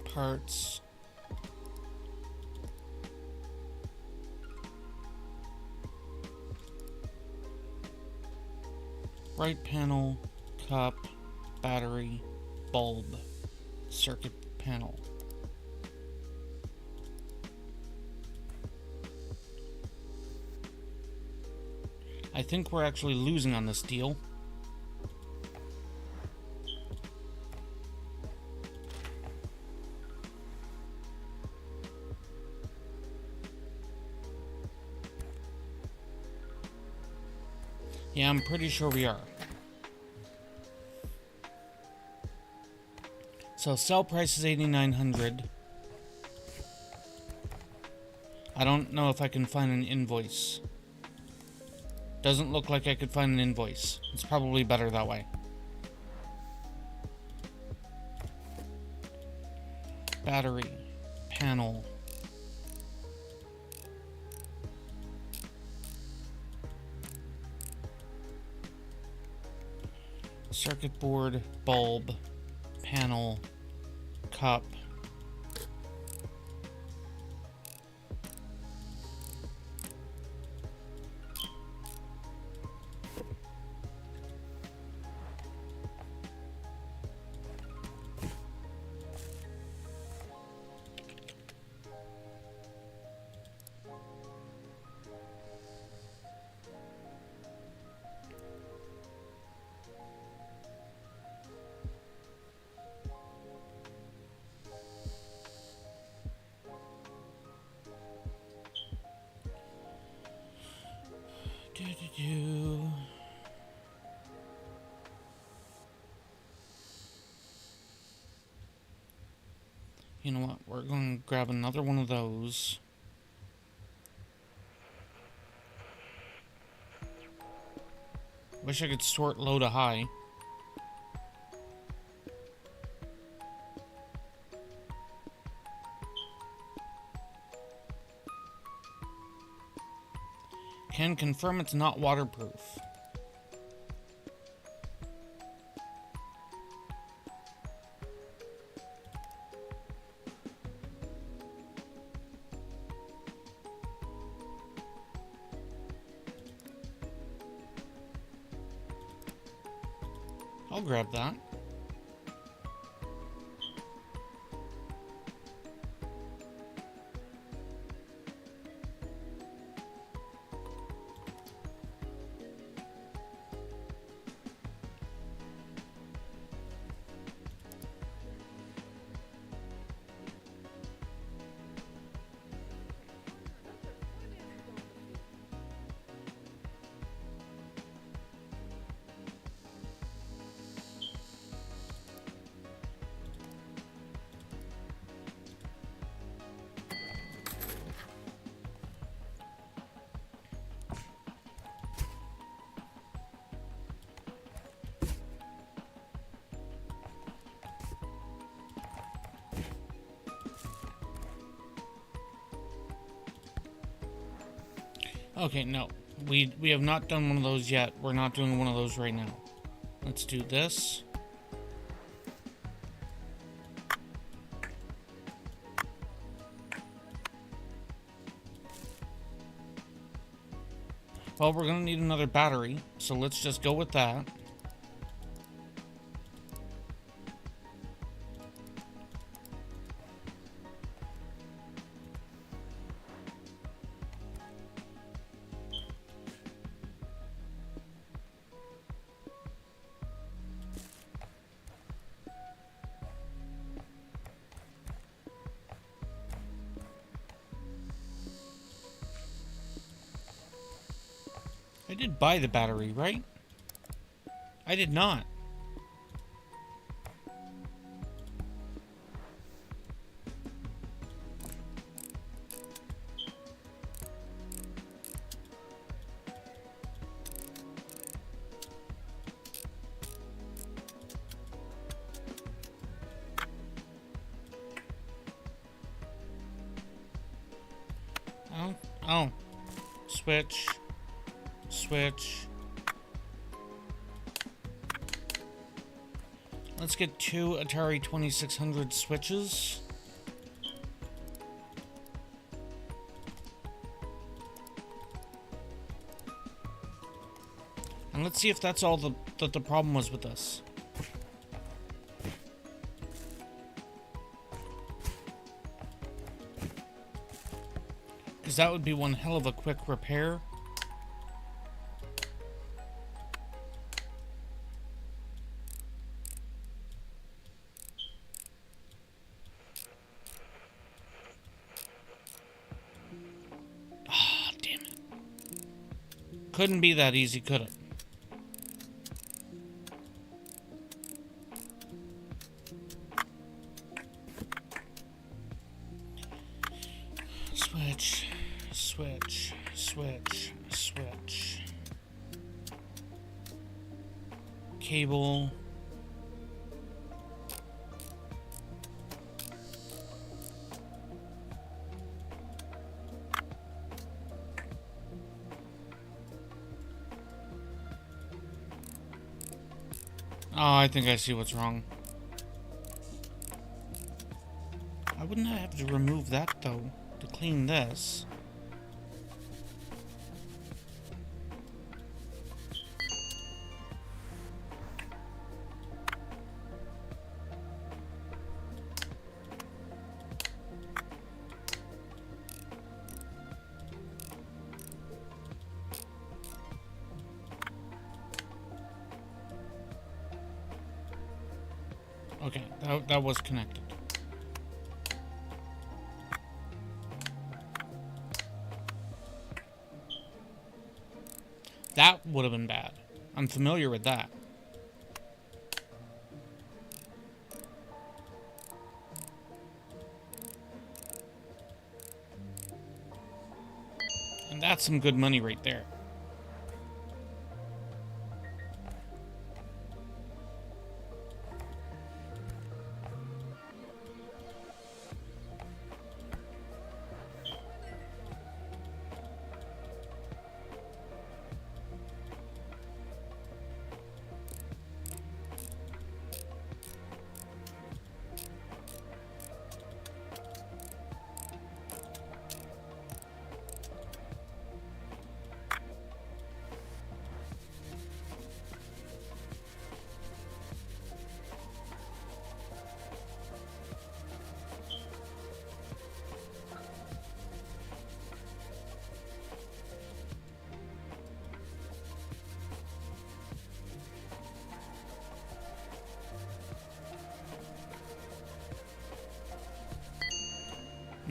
Speaker 1: Parts. Right panel, cup, battery, bulb, circuit panel. I think we're actually losing on this deal. Yeah, I'm pretty sure we are. So sell price is $8,900. I don't know if I can find an invoice. Doesn't look like I could find an invoice. It's probably better that way. Battery, panel. Circuit board, bulb, panel, cup. You know what? We're going to grab another one of those. Wish I could sort low to high. Can confirm it's not waterproof. I'll grab that. Okay, no. We have not done one of those yet. We're not doing one of those right now. Let's do this. Well, we're gonna need another battery, so let's just go with that. I did buy the battery, right? I did not. Oh. Switch. Switch. Let's get 2 Atari 2600 switches. And let's see if that's all the problem was with this. Because that would be one hell of a quick repair. Ah, damn it. Couldn't be that easy, could it? Switch, switch, switch, switch. Cable. Oh, I think I see what's wrong. I wouldn't have to remove that, though, to clean this. Okay, that was connected. That would have been bad. I'm familiar with that. And that's some good money right there.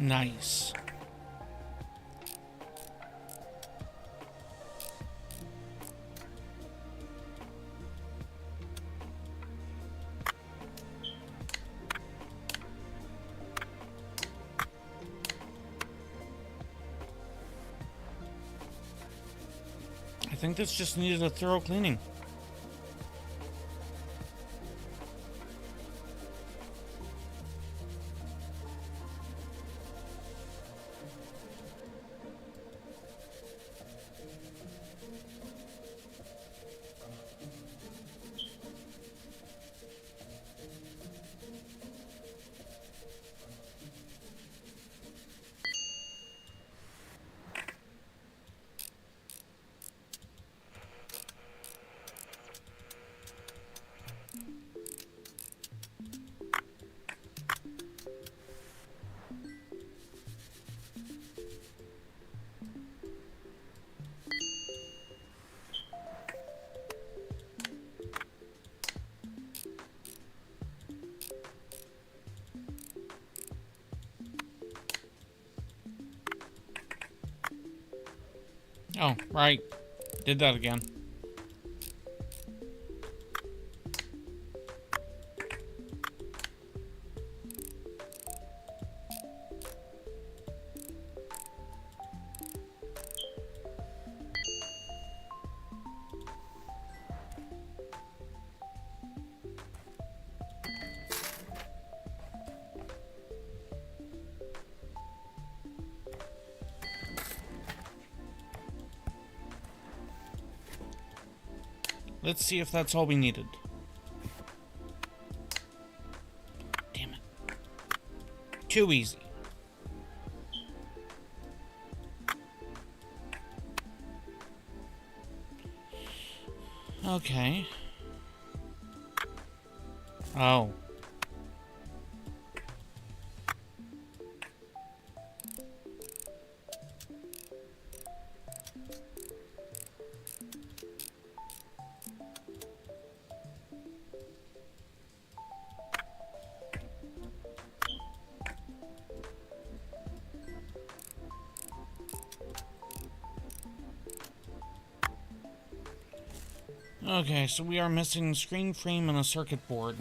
Speaker 1: Nice. I think this just needed a thorough cleaning. Oh, right. Did that again. Let's see if that's all we needed. Damn it. Too easy. Okay. Oh. Okay, so we are missing screen frame and a circuit board.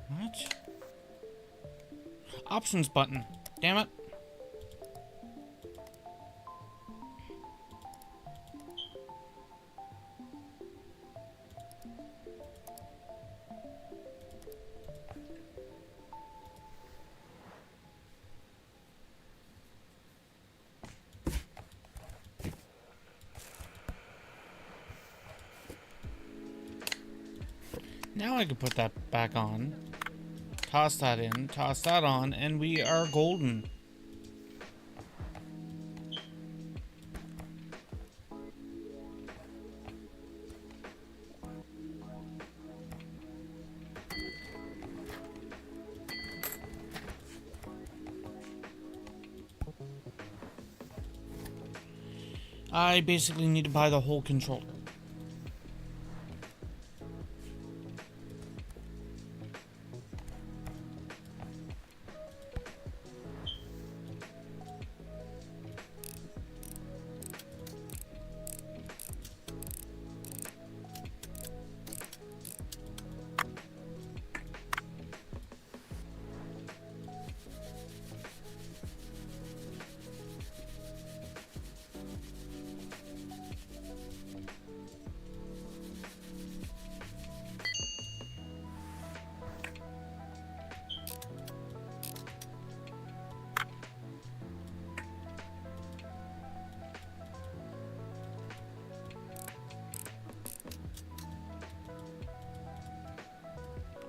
Speaker 1: What? Options button. Damn it. Now I can put that back on. Toss that in, toss that on, and we are golden. I basically need to buy the whole controller.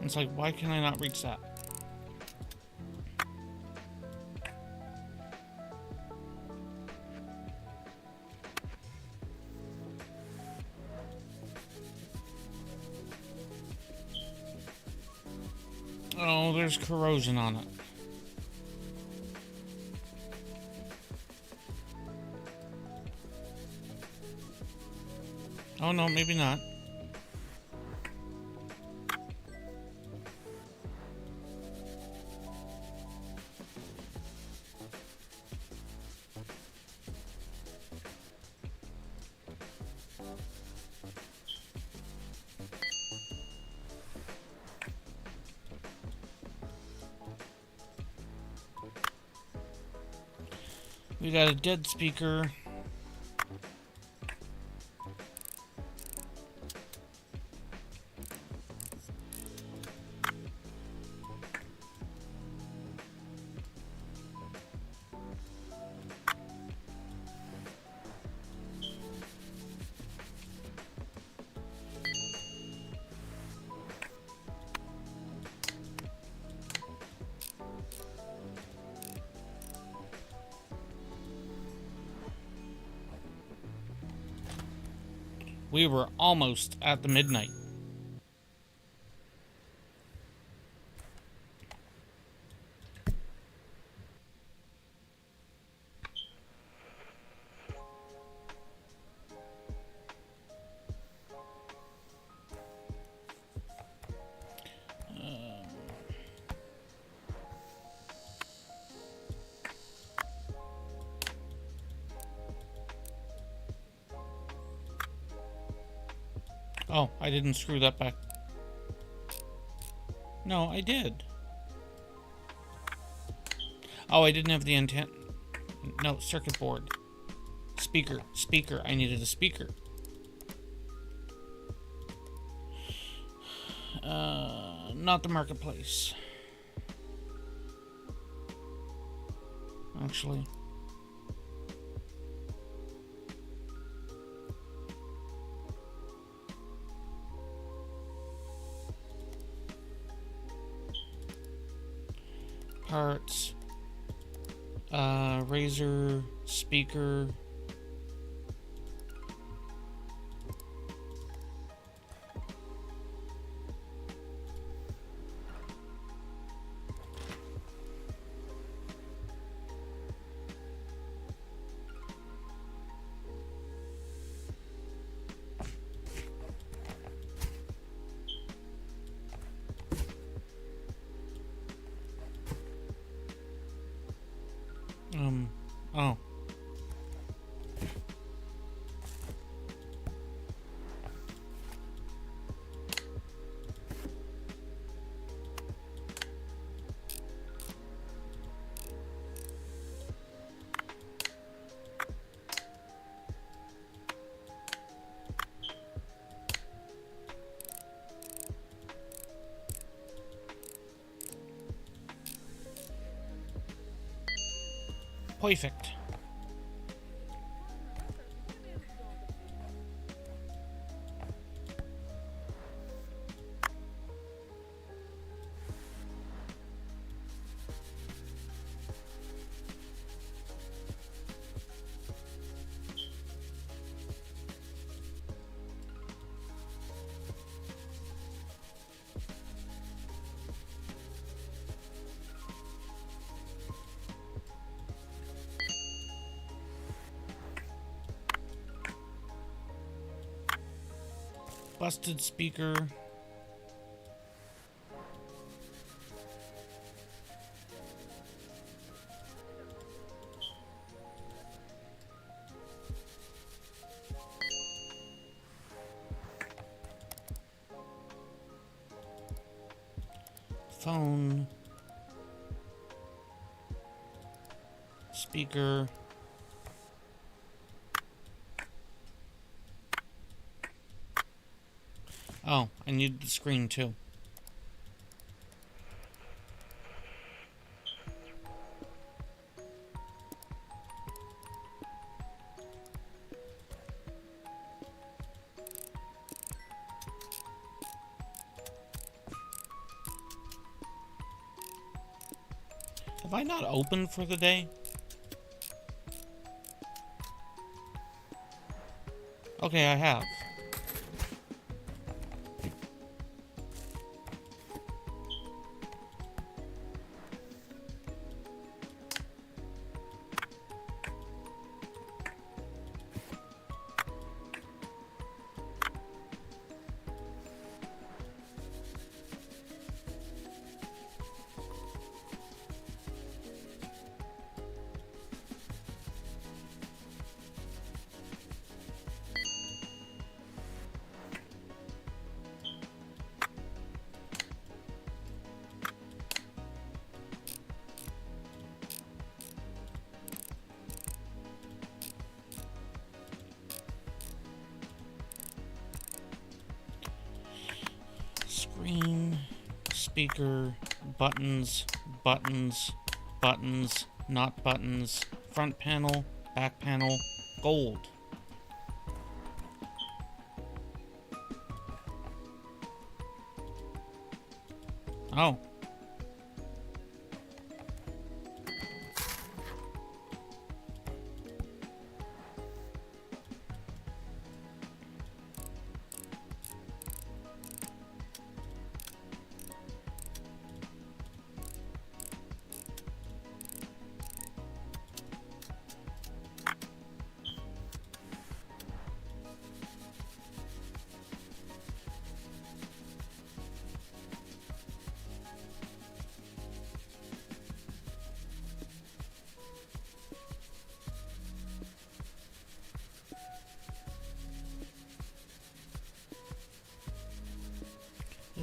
Speaker 1: It's like, why can I not reach that? Oh, there's corrosion on it. Oh no, maybe not. We got a dead speaker. We were almost at the midnight. Oh, I didn't screw that back. No, I did. Oh, I didn't have the antenna. No, circuit board. Speaker. Speaker. I needed a speaker. Not the marketplace. Actually. Parts. Razor. Speaker. Oh. Perfect. Busted speaker. Phone. Speaker. Oh, I need the screen too. Have I not opened for the day? Okay, I have. Screen, speaker, buttons, buttons, buttons, not buttons, front panel, back panel, gold. Oh.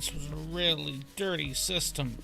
Speaker 1: This was a really dirty system.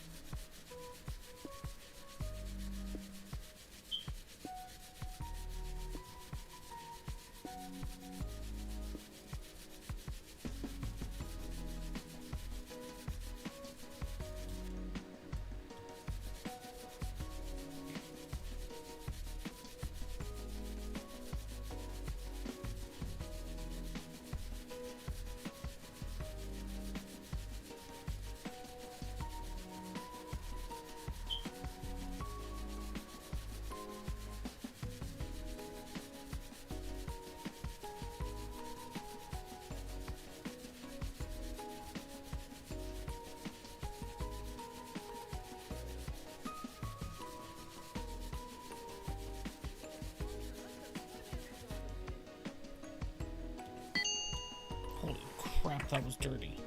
Speaker 1: Holy crap, that was dirty.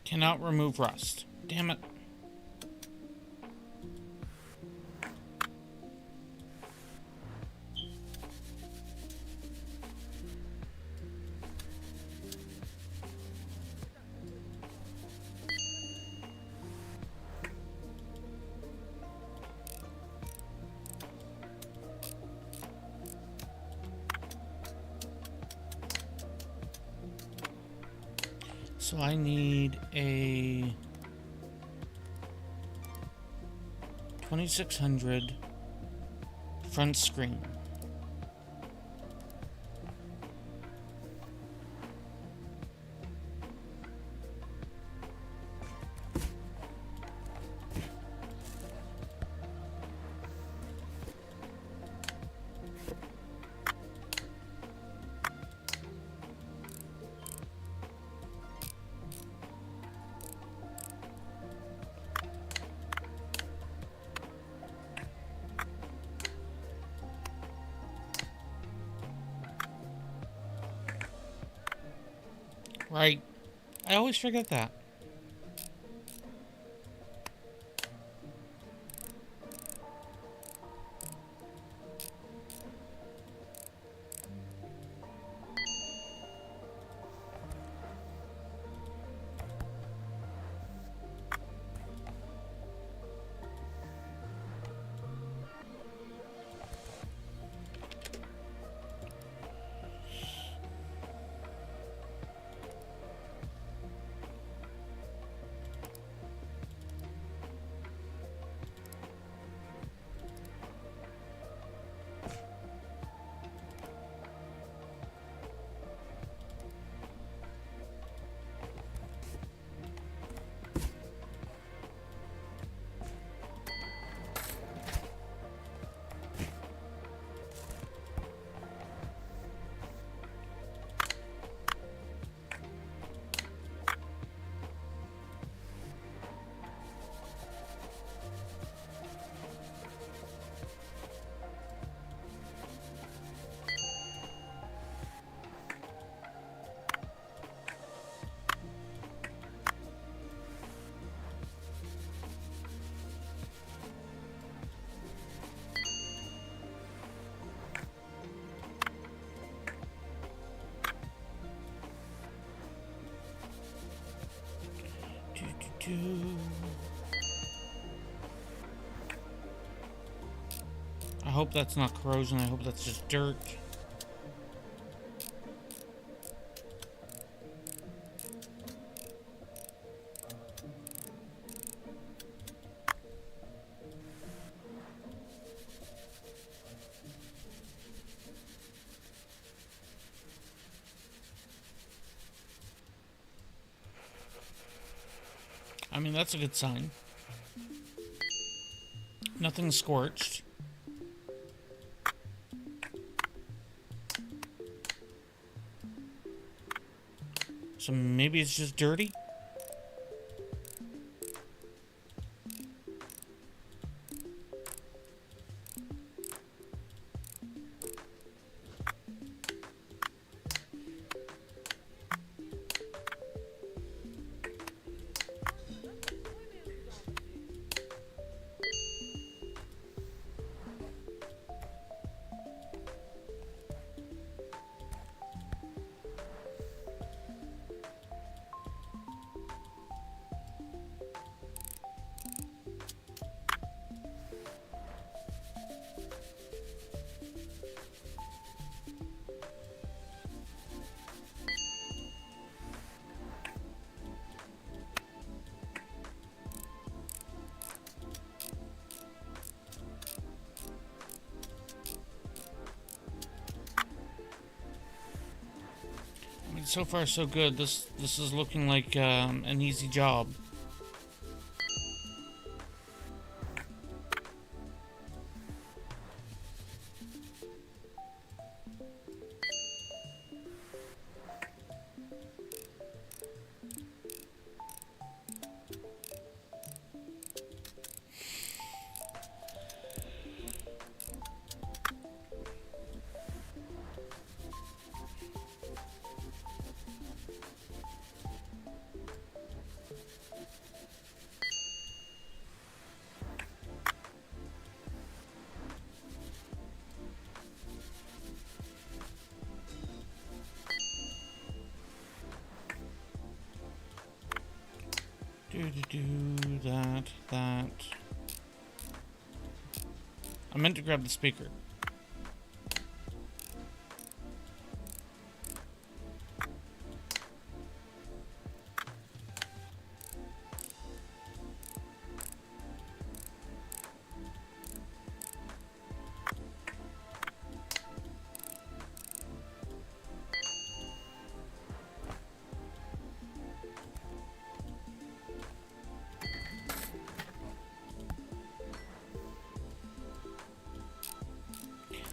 Speaker 1: Cannot remove rust. Damn it. So I need a 2600 front screen. Right. I always forget that. I hope that's not corrosion. I hope that's just dirt. I mean, that's a good sign. Nothing scorched. So maybe it's just dirty? so far so good. This is looking like an easy job. That. I meant to grab the speaker.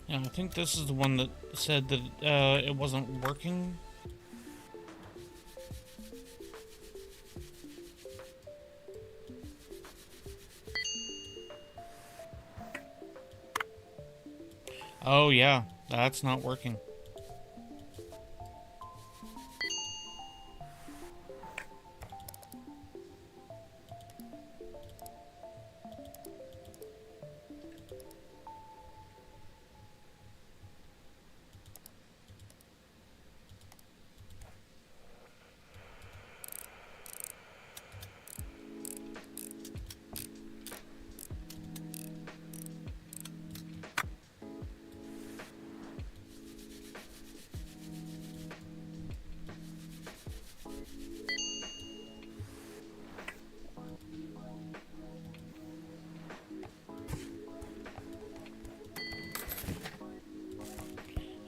Speaker 1: Yeah, I think this is the one that said that it wasn't working. Oh yeah, that's not working.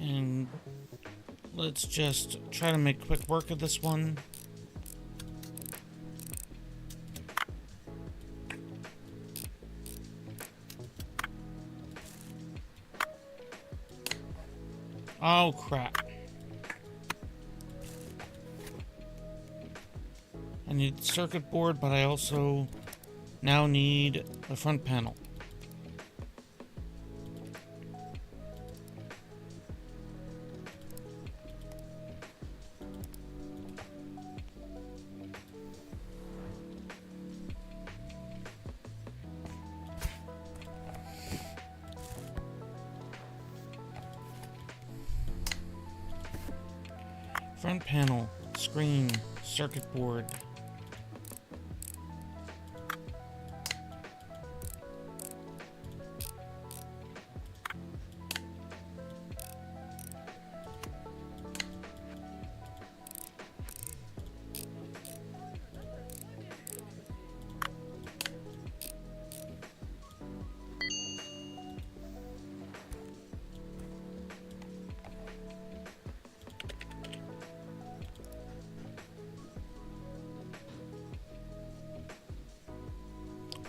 Speaker 1: And let's just try to make quick work of this one. Oh crap. I need the circuit board, but I also now need the front panel. Front panel, screen, circuit board.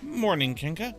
Speaker 1: Morning, Kinka.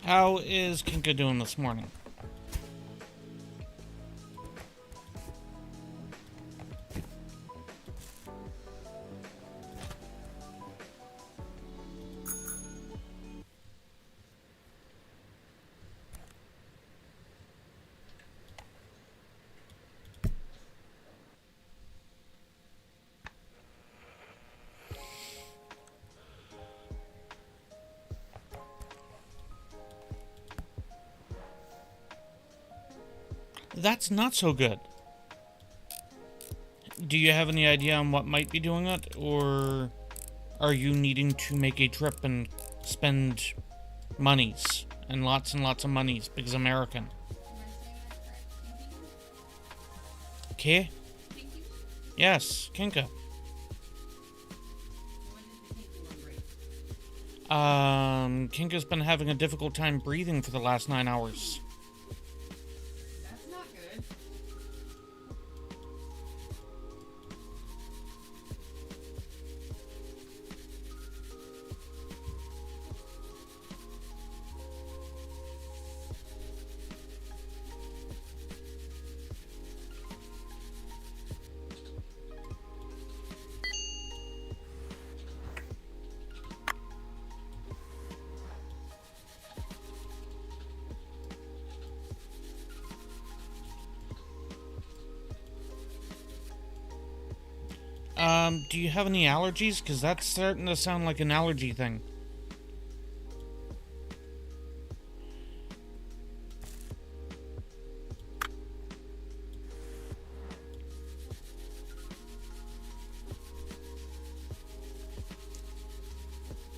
Speaker 1: How is Kinka doing this morning? That's not so good. Do you have any idea on what might be doing it? Or are you needing to make a trip and spend monies? And lots of monies because American. Okay? Yes, Kinka. Kinka's been having a difficult time breathing for the last 9 hours.
Speaker 2: That's not good.
Speaker 1: Do you have any allergies? Because that's starting to sound like an allergy thing.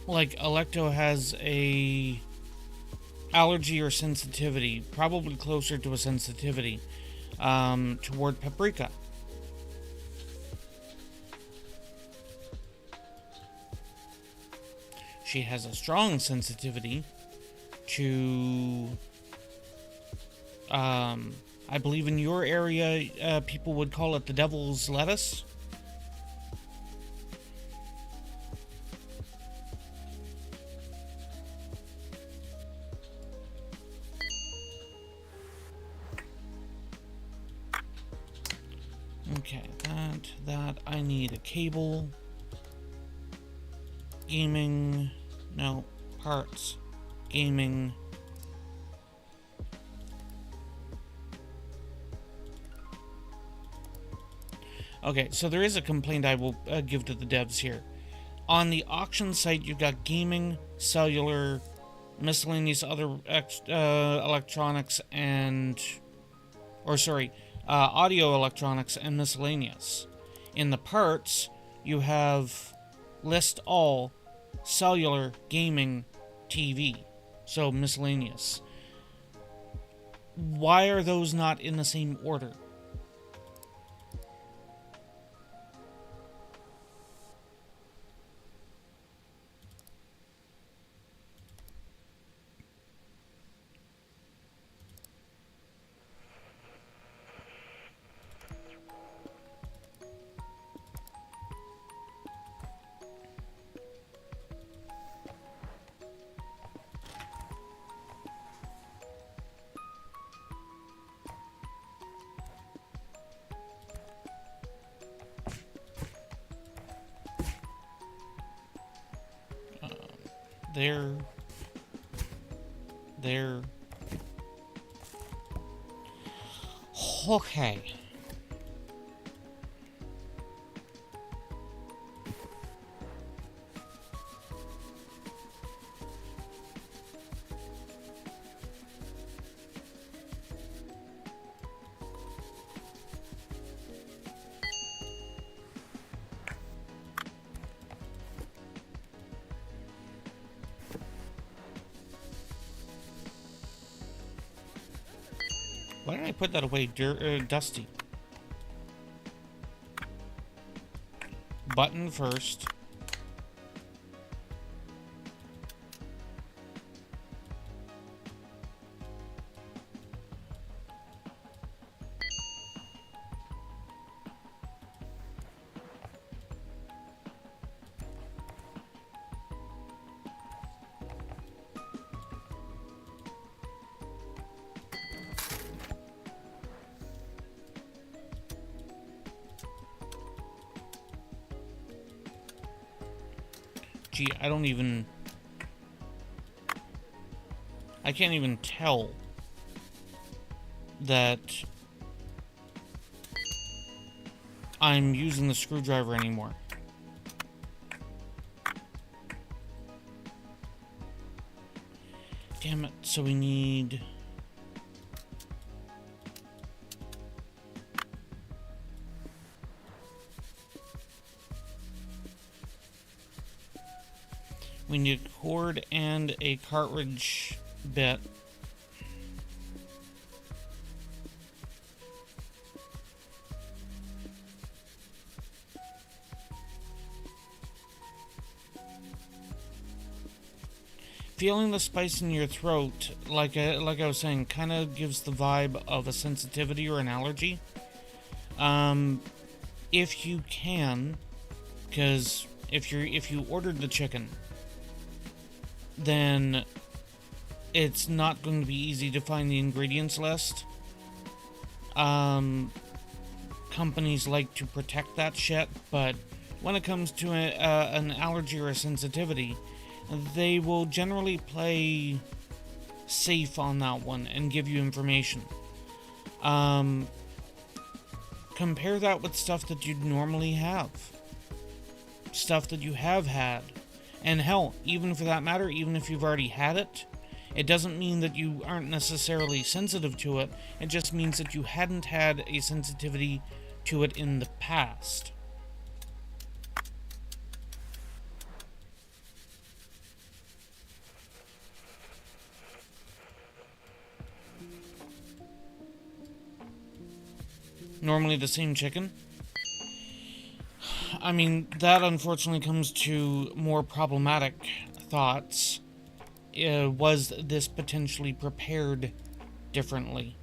Speaker 1: Like, Electo has a allergy or sensitivity, probably closer to a sensitivity, toward paprika. She has a strong sensitivity to, I believe in your area, people would call it the devil's lettuce. Okay, that, I need a cable. Gaming, no, parts, gaming. Okay, so there is a complaint I will give to the devs here. On the auction site, you've got gaming, cellular, miscellaneous other electronics, and, audio electronics and miscellaneous. In the parts, you have list all, cellular, gaming, TV, so miscellaneous. Why are those not in the same order? There. Okay. Why did I put that away, Dusty? Button first. Gee, I can't even tell that I'm using the screwdriver anymore. Damn it, so we need... We need a cord and a cartridge bit. Feeling the spice in your throat, like I was saying, kind of gives the vibe of a sensitivity or an allergy. If you can, because if you ordered the chicken, then it's not going to be easy to find the ingredients list. Companies like to protect that shit, but when it comes to an allergy or a sensitivity, they will generally play safe on that one and give you information. Compare that with stuff that you'd normally have. Stuff that you have had. And hell, even for that matter, even if you've already had it, it doesn't mean that you aren't necessarily sensitive to it. It just means that you hadn't had a sensitivity to it in the past. Normally the same chicken. I mean, that unfortunately comes to more problematic thoughts. Was this potentially prepared differently?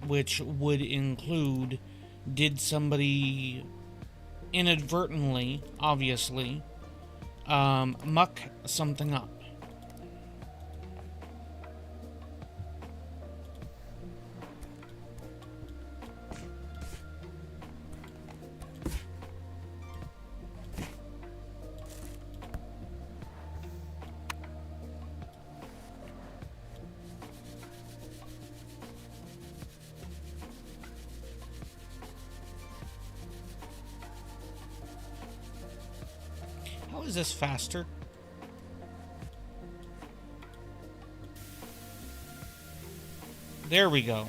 Speaker 1: Which would include, did somebody inadvertently, obviously, muck something up? How is this faster? There we go.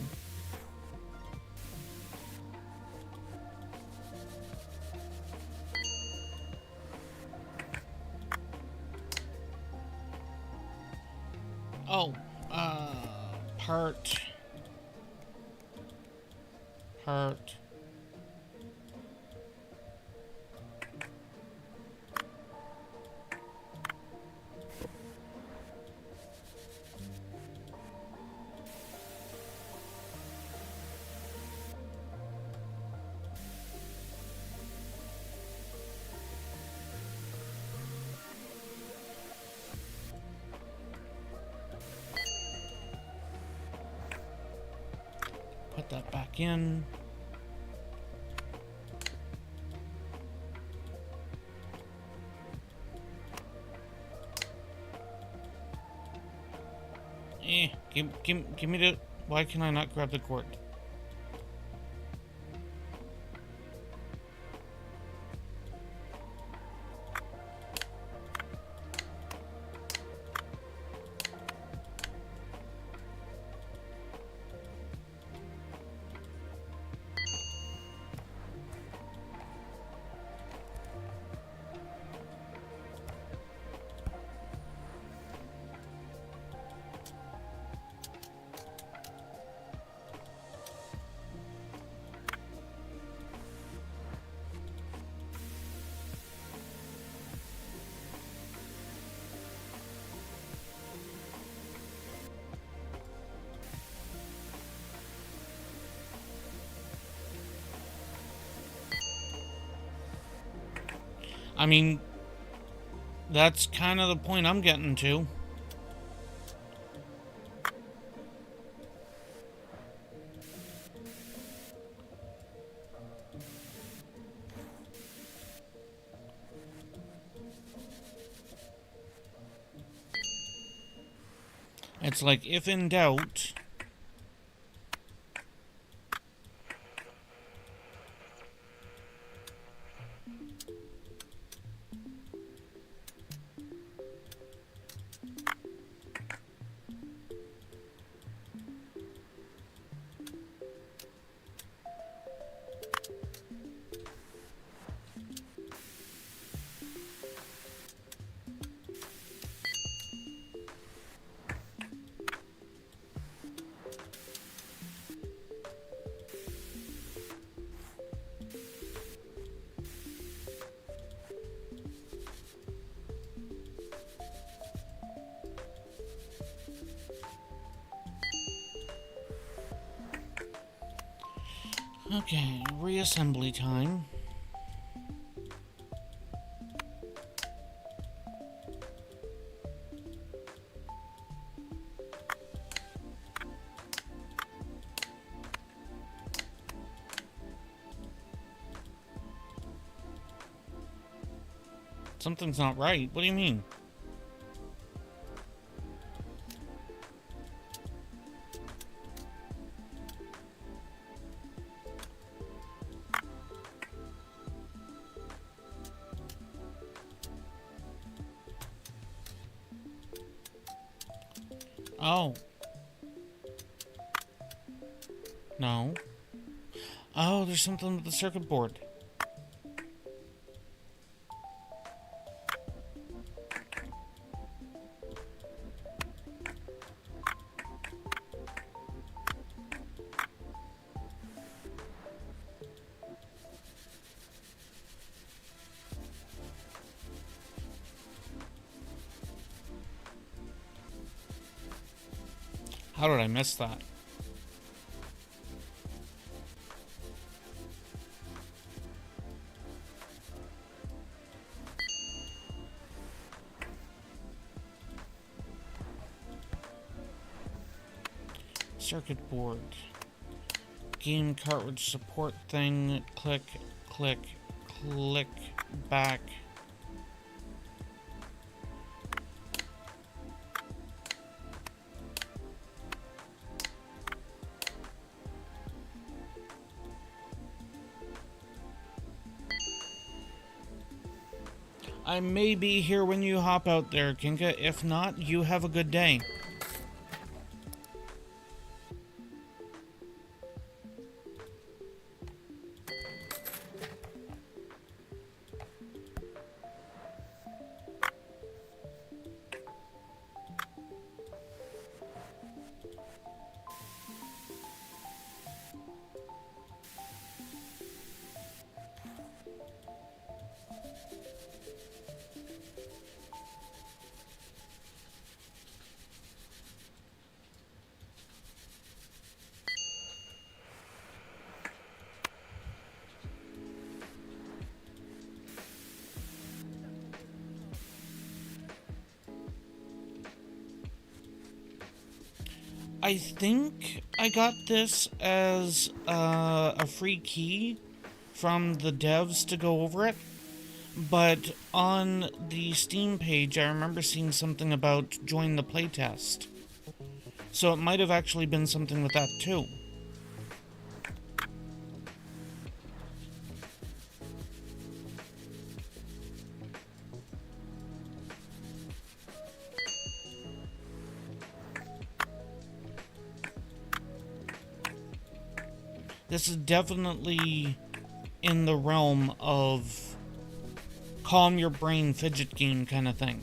Speaker 1: Oh, part. Put that back in. Give me the... Why can I not grab the cord? I mean, that's kind of the point I'm getting to. It's like, if in doubt... Okay, reassembly time. Something's not right. What do you mean? Oh. No. Oh, there's something with the circuit board. How did I miss that? Circuit board. Game cartridge support thing. Click, click, click, back. I may be here when you hop out there, Kinka. If not, you have a good day. I think I got this as a free key from the devs to go over it, but on the Steam page I remember seeing something about join the playtest. So it might have actually been something with that too. This is definitely in the realm of calm your brain fidget game kind of thing.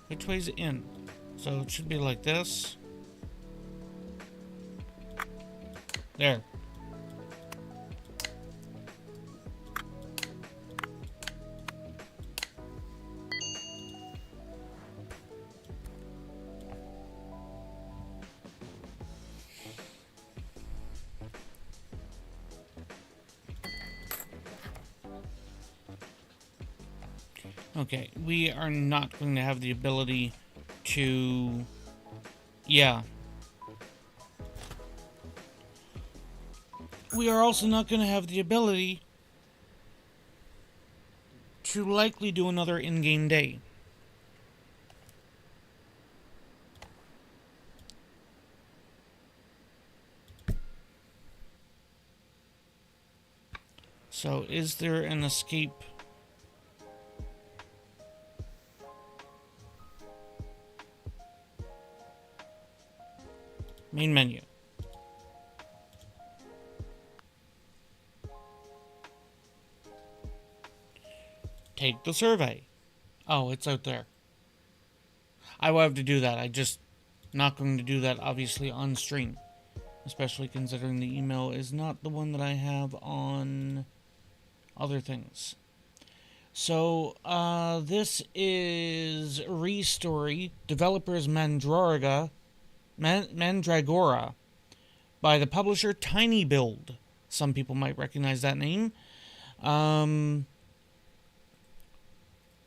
Speaker 1: Which way's it in? So it should be like this. There. Okay, we are not going to have the ability to... Yeah. We are also not going to have the ability to likely do another in-game day. So, is there an escape? Main menu. Take the survey. Oh, it's out there. I will have to do that. I just not going to do that, obviously, on stream. Especially considering the email is not the one that I have on other things. So, this is ReStory, developers Mandragora, by the publisher Tiny Build. Some people might recognize that name.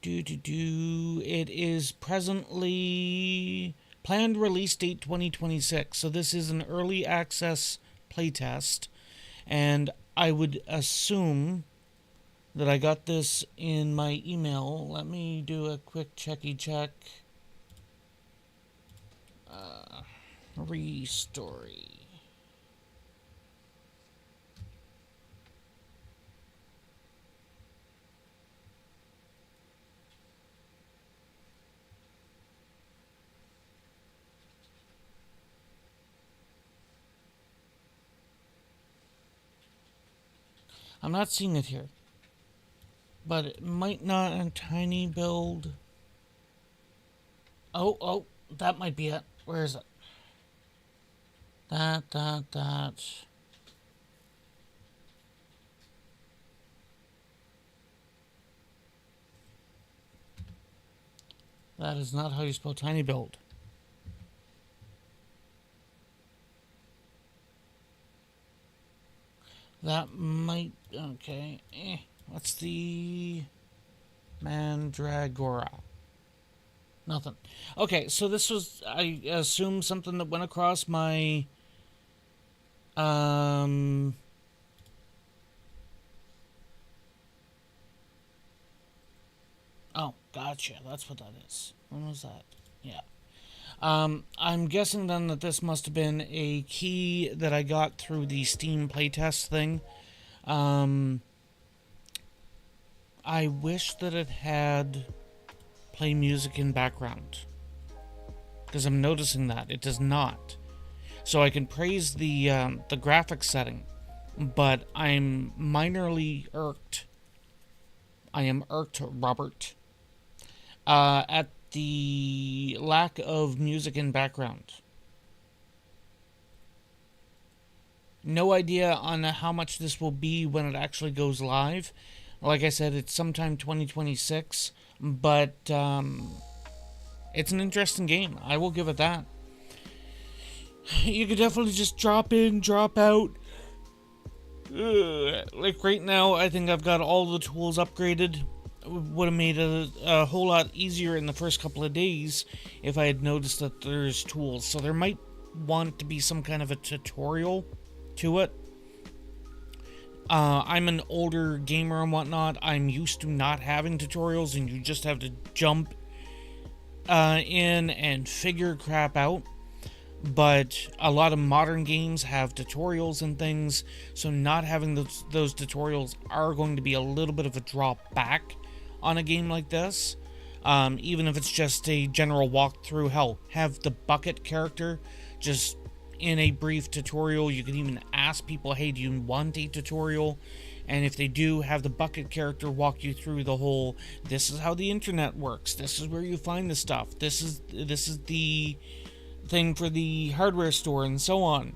Speaker 1: It is presently planned release date 2026. So this is an early access playtest, and I would assume that I got this in my email. Let me do a quick checky check. ReStory. I'm not seeing it here, but it might not a Tiny Build. Oh, that might be it. Where is it? That. That is not how you spell Tiny Build. That might... Okay. What's the... Mandragora? Nothing. Okay, so this was, I assume, something that went across my... Oh, gotcha. That's what that is. When was that? Yeah. I'm guessing then that this must have been a key that I got through the Steam playtest thing. I wish that it had play music in background, because I'm noticing that it does not. So I can praise the graphics setting, but I'm minorly irked. I am irked, Robert, at the lack of music in background. No idea on how much this will be when it actually goes live. Like I said, it's sometime 2026, but it's an interesting game. I will give it that. You could definitely just drop in, drop out. Like right now, I think I've got all the tools upgraded. Would have made it a whole lot easier in the first couple of days if I had noticed that there's tools. So there might want to be some kind of a tutorial to it. I'm an older gamer and whatnot. I'm used to not having tutorials, and you just have to jump in and figure crap out. But a lot of modern games have tutorials and things, so not having those tutorials are going to be a little bit of a drop back on a game like this. Even if it's just a general walkthrough. Hell, have the bucket character just in a brief tutorial. You can even ask people, hey, do you want a tutorial? And if they do, have the bucket character walk you through the whole, this is how the internet works, this is where you find the stuff, this is the thing for the hardware store, and so on.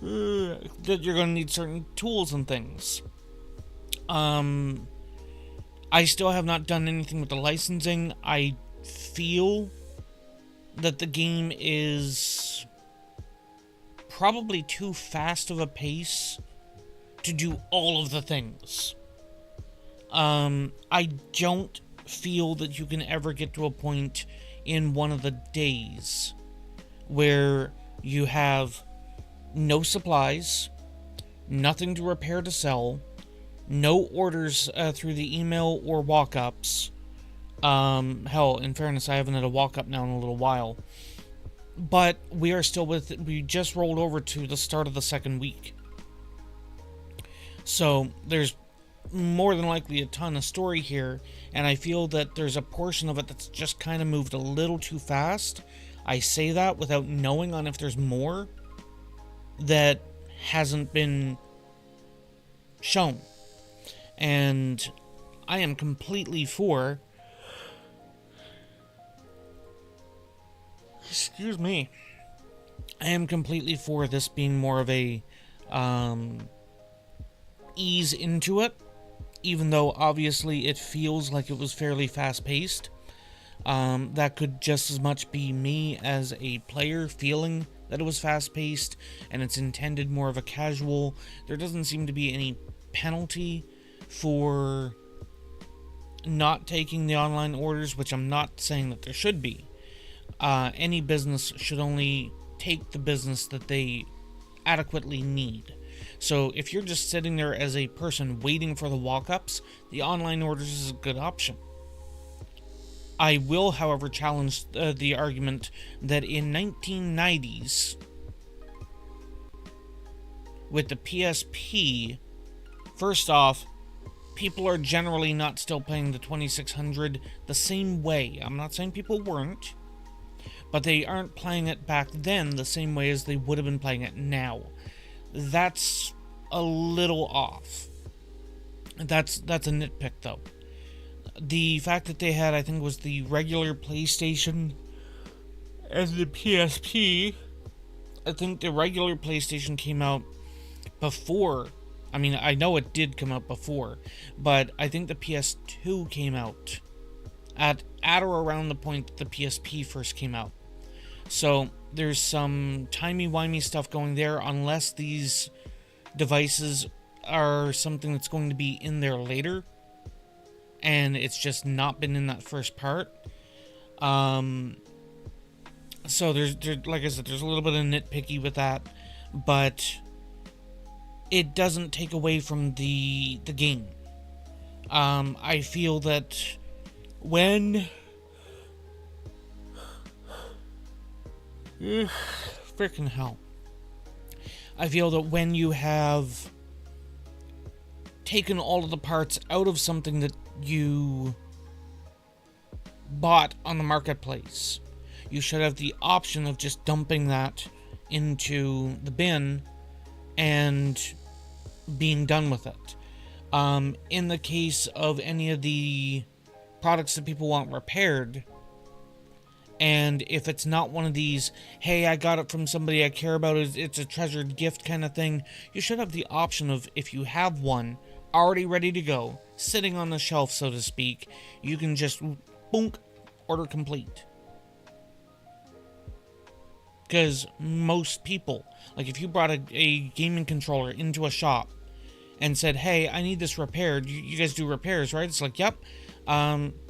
Speaker 1: That you're going to need certain tools and things. I still have not done anything with the licensing. I feel that the game is probably too fast of a pace to do all of the things. I don't feel that you can ever get to a point in one of the days where you have no supplies, nothing to repair to sell, no orders through the email or walk-ups. Hell, in fairness, I haven't had a walk-up now in a little while. But we just rolled over to the start of the second week. So there's more than likely a ton of story here, and I feel that there's a portion of it that's just kind of moved a little too fast. I say that without knowing on if there's more that hasn't been shown. And I am completely for... Excuse me. I am completely for this being more of a ease into it, even though obviously it feels like it was fairly fast-paced. That could just as much be me as a player feeling that it was fast-paced and it's intended more of a casual. There doesn't seem to be any penalty for not taking the online orders, which I'm not saying that there should be. Any business should only take the business that they adequately need. So if you're just sitting there as a person waiting for the walk-ups, the online orders is a good option. I will, however, challenge the argument that in 1990s, with the PSP, first off, people are generally not still playing the 2600 the same way. I'm not saying people weren't, but they aren't playing it back then the same way as they would have been playing it now. That's a little off. That's a nitpick, though. The fact that they had, I think it was the regular PlayStation and the PSP. I think the regular PlayStation came out before. I mean, I know it did come out before, but I think the PS2 came out at or around the point that the PSP first came out. So there's some timey-wimey stuff going there, unless these devices are something that's going to be in there later, and it's just not been in that first part. So there's like I said, there's a little bit of nitpicky with that, but it doesn't take away from the game. I feel that when... Freaking hell. I feel that when you have taken all of the parts out of something that you bought on the marketplace, you should have the option of just dumping that into the bin and being done with it. In the case of any of the products that people want repaired, and if it's not one of these, hey, I got it from somebody I care about, it's a treasured gift kind of thing, you should have the option of, if you have one already ready to go, sitting on the shelf, so to speak, you can just, boonk, order complete. Because most people, like if you brought a gaming controller into a shop and said, hey, I need this repaired, you guys do repairs, right? It's like, yep.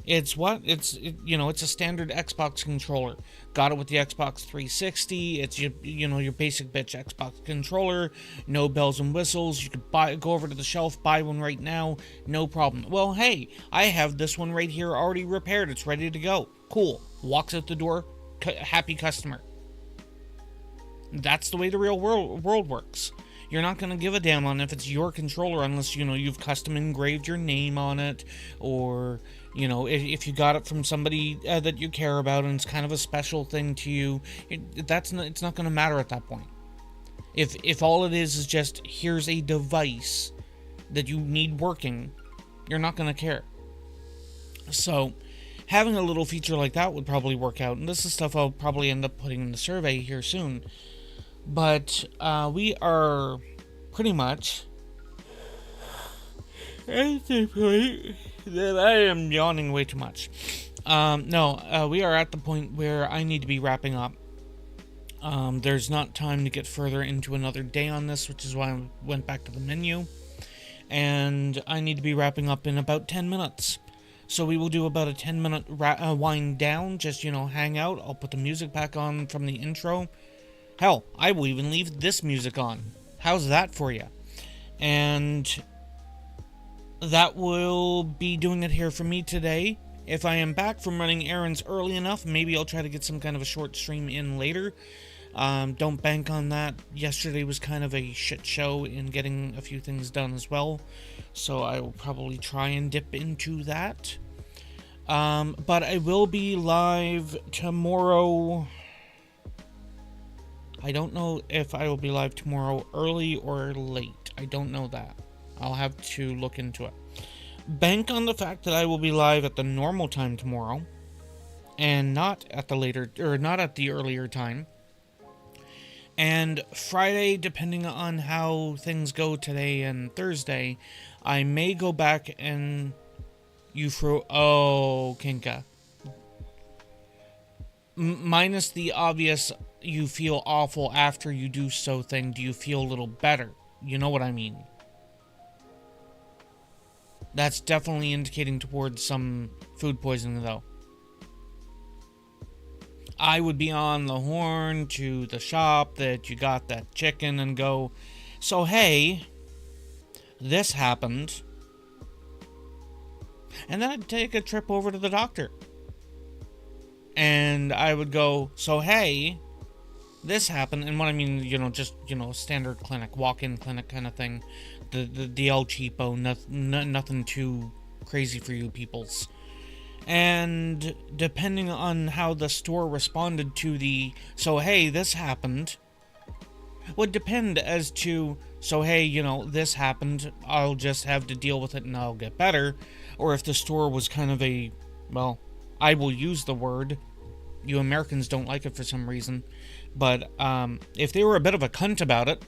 Speaker 1: It's what? It's a standard Xbox controller. Got it with the Xbox 360. It's your basic bitch Xbox controller. No bells and whistles. You could go over to the shelf, buy one right now. No problem. Well, hey, I have this one right here already repaired. It's ready to go. Cool. Walks out the door. Happy customer. That's the way the real world works. You're not going to give a damn on if it's your controller unless, you've custom engraved your name on it, or, if you got it from somebody that you care about and it's kind of a special thing to you, it's not going to matter at that point. If all it is just, here's a device that you need working, you're not going to care. So, having a little feature like that would probably work out, and this is stuff I'll probably end up putting in the survey here soon. But we are pretty much at the point that I am yawning way too much. We are at the point where I need to be wrapping up. There's not time to get further into another day on this, which is why I went back to the menu. And I need to be wrapping up in about 10 minutes. So we will do about a 10-minute wind down, just, hang out. I'll put the music back on from the intro. Hell, I will even leave this music on. How's that for you? And that will be doing it here for me today. If I am back from running errands early enough, maybe I'll try to get some kind of a short stream in later. Don't bank on that. Yesterday was kind of a shit show in getting a few things done as well, so I will probably try and dip into that. But I will be live tomorrow. I don't know if I will be live tomorrow early or late. I don't know that. I'll have to look into it. Bank on the fact that I will be live at the normal time tomorrow, and not at the earlier time. And Friday, depending on how things go today and Thursday, I may go back and Kinka. Minus the obvious, you feel awful after you do so thing, do you feel a little better? You know what I mean? That's definitely indicating towards some food poisoning, though. I would be on the horn to the shop that you got that chicken and go, so hey, this happened. And then I'd take a trip over to the doctor. And I would go, so hey, this happened. And what I mean, just, standard clinic, walk-in clinic kind of thing. The El Cheapo, nothing too crazy for you peoples. And depending on how the store responded to the, so hey, this happened, would depend as to, so hey, this happened, I'll just have to deal with it and I'll get better. Or if the store was kind of a, well, I will use the word, you Americans don't like it for some reason, but if they were a bit of a cunt about it,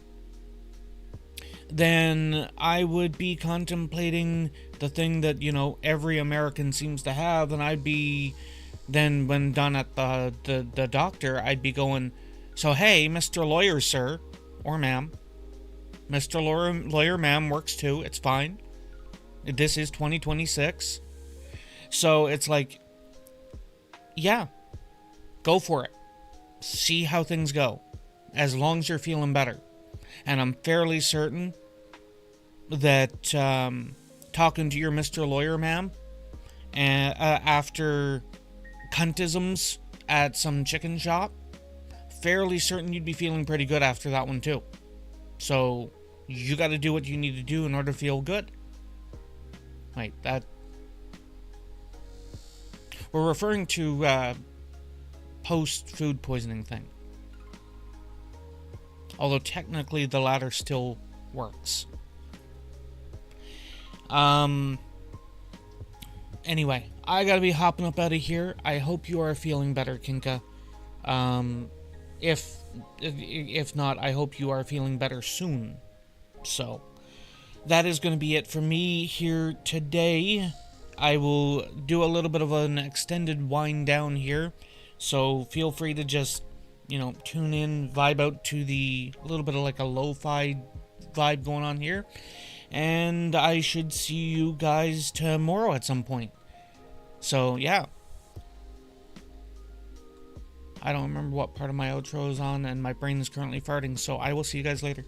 Speaker 1: then I would be contemplating the thing that, every American seems to have, and I'd be, then when done at the doctor, I'd be going, so hey, Mr. Lawyer, sir, or ma'am, Mr. Lawyer, ma'am works too, it's fine. This is 2026. So it's like, yeah, go for it. See how things go, as long as you're feeling better. And I'm fairly certain that talking to your Mr. Lawyer, ma'am, and after cuntisms at some chicken shop, fairly certain you'd be feeling pretty good after that one too. So you got to do what you need to do in order to feel good. Wait, that we're referring to post food poisoning thing. Although technically the latter still works. Anyway, I gotta be hopping up out of here. I hope you are feeling better, Kinka. If not, I hope you are feeling better soon. So, that is going to be it for me here today. I will do a little bit of an extended wind down here. So, feel free to just, tune in, vibe out to the little bit of like a lo-fi vibe going on here. And I should see you guys tomorrow at some point. So, yeah. I don't remember what part of my outro is on, and my brain is currently farting, so I will see you guys later.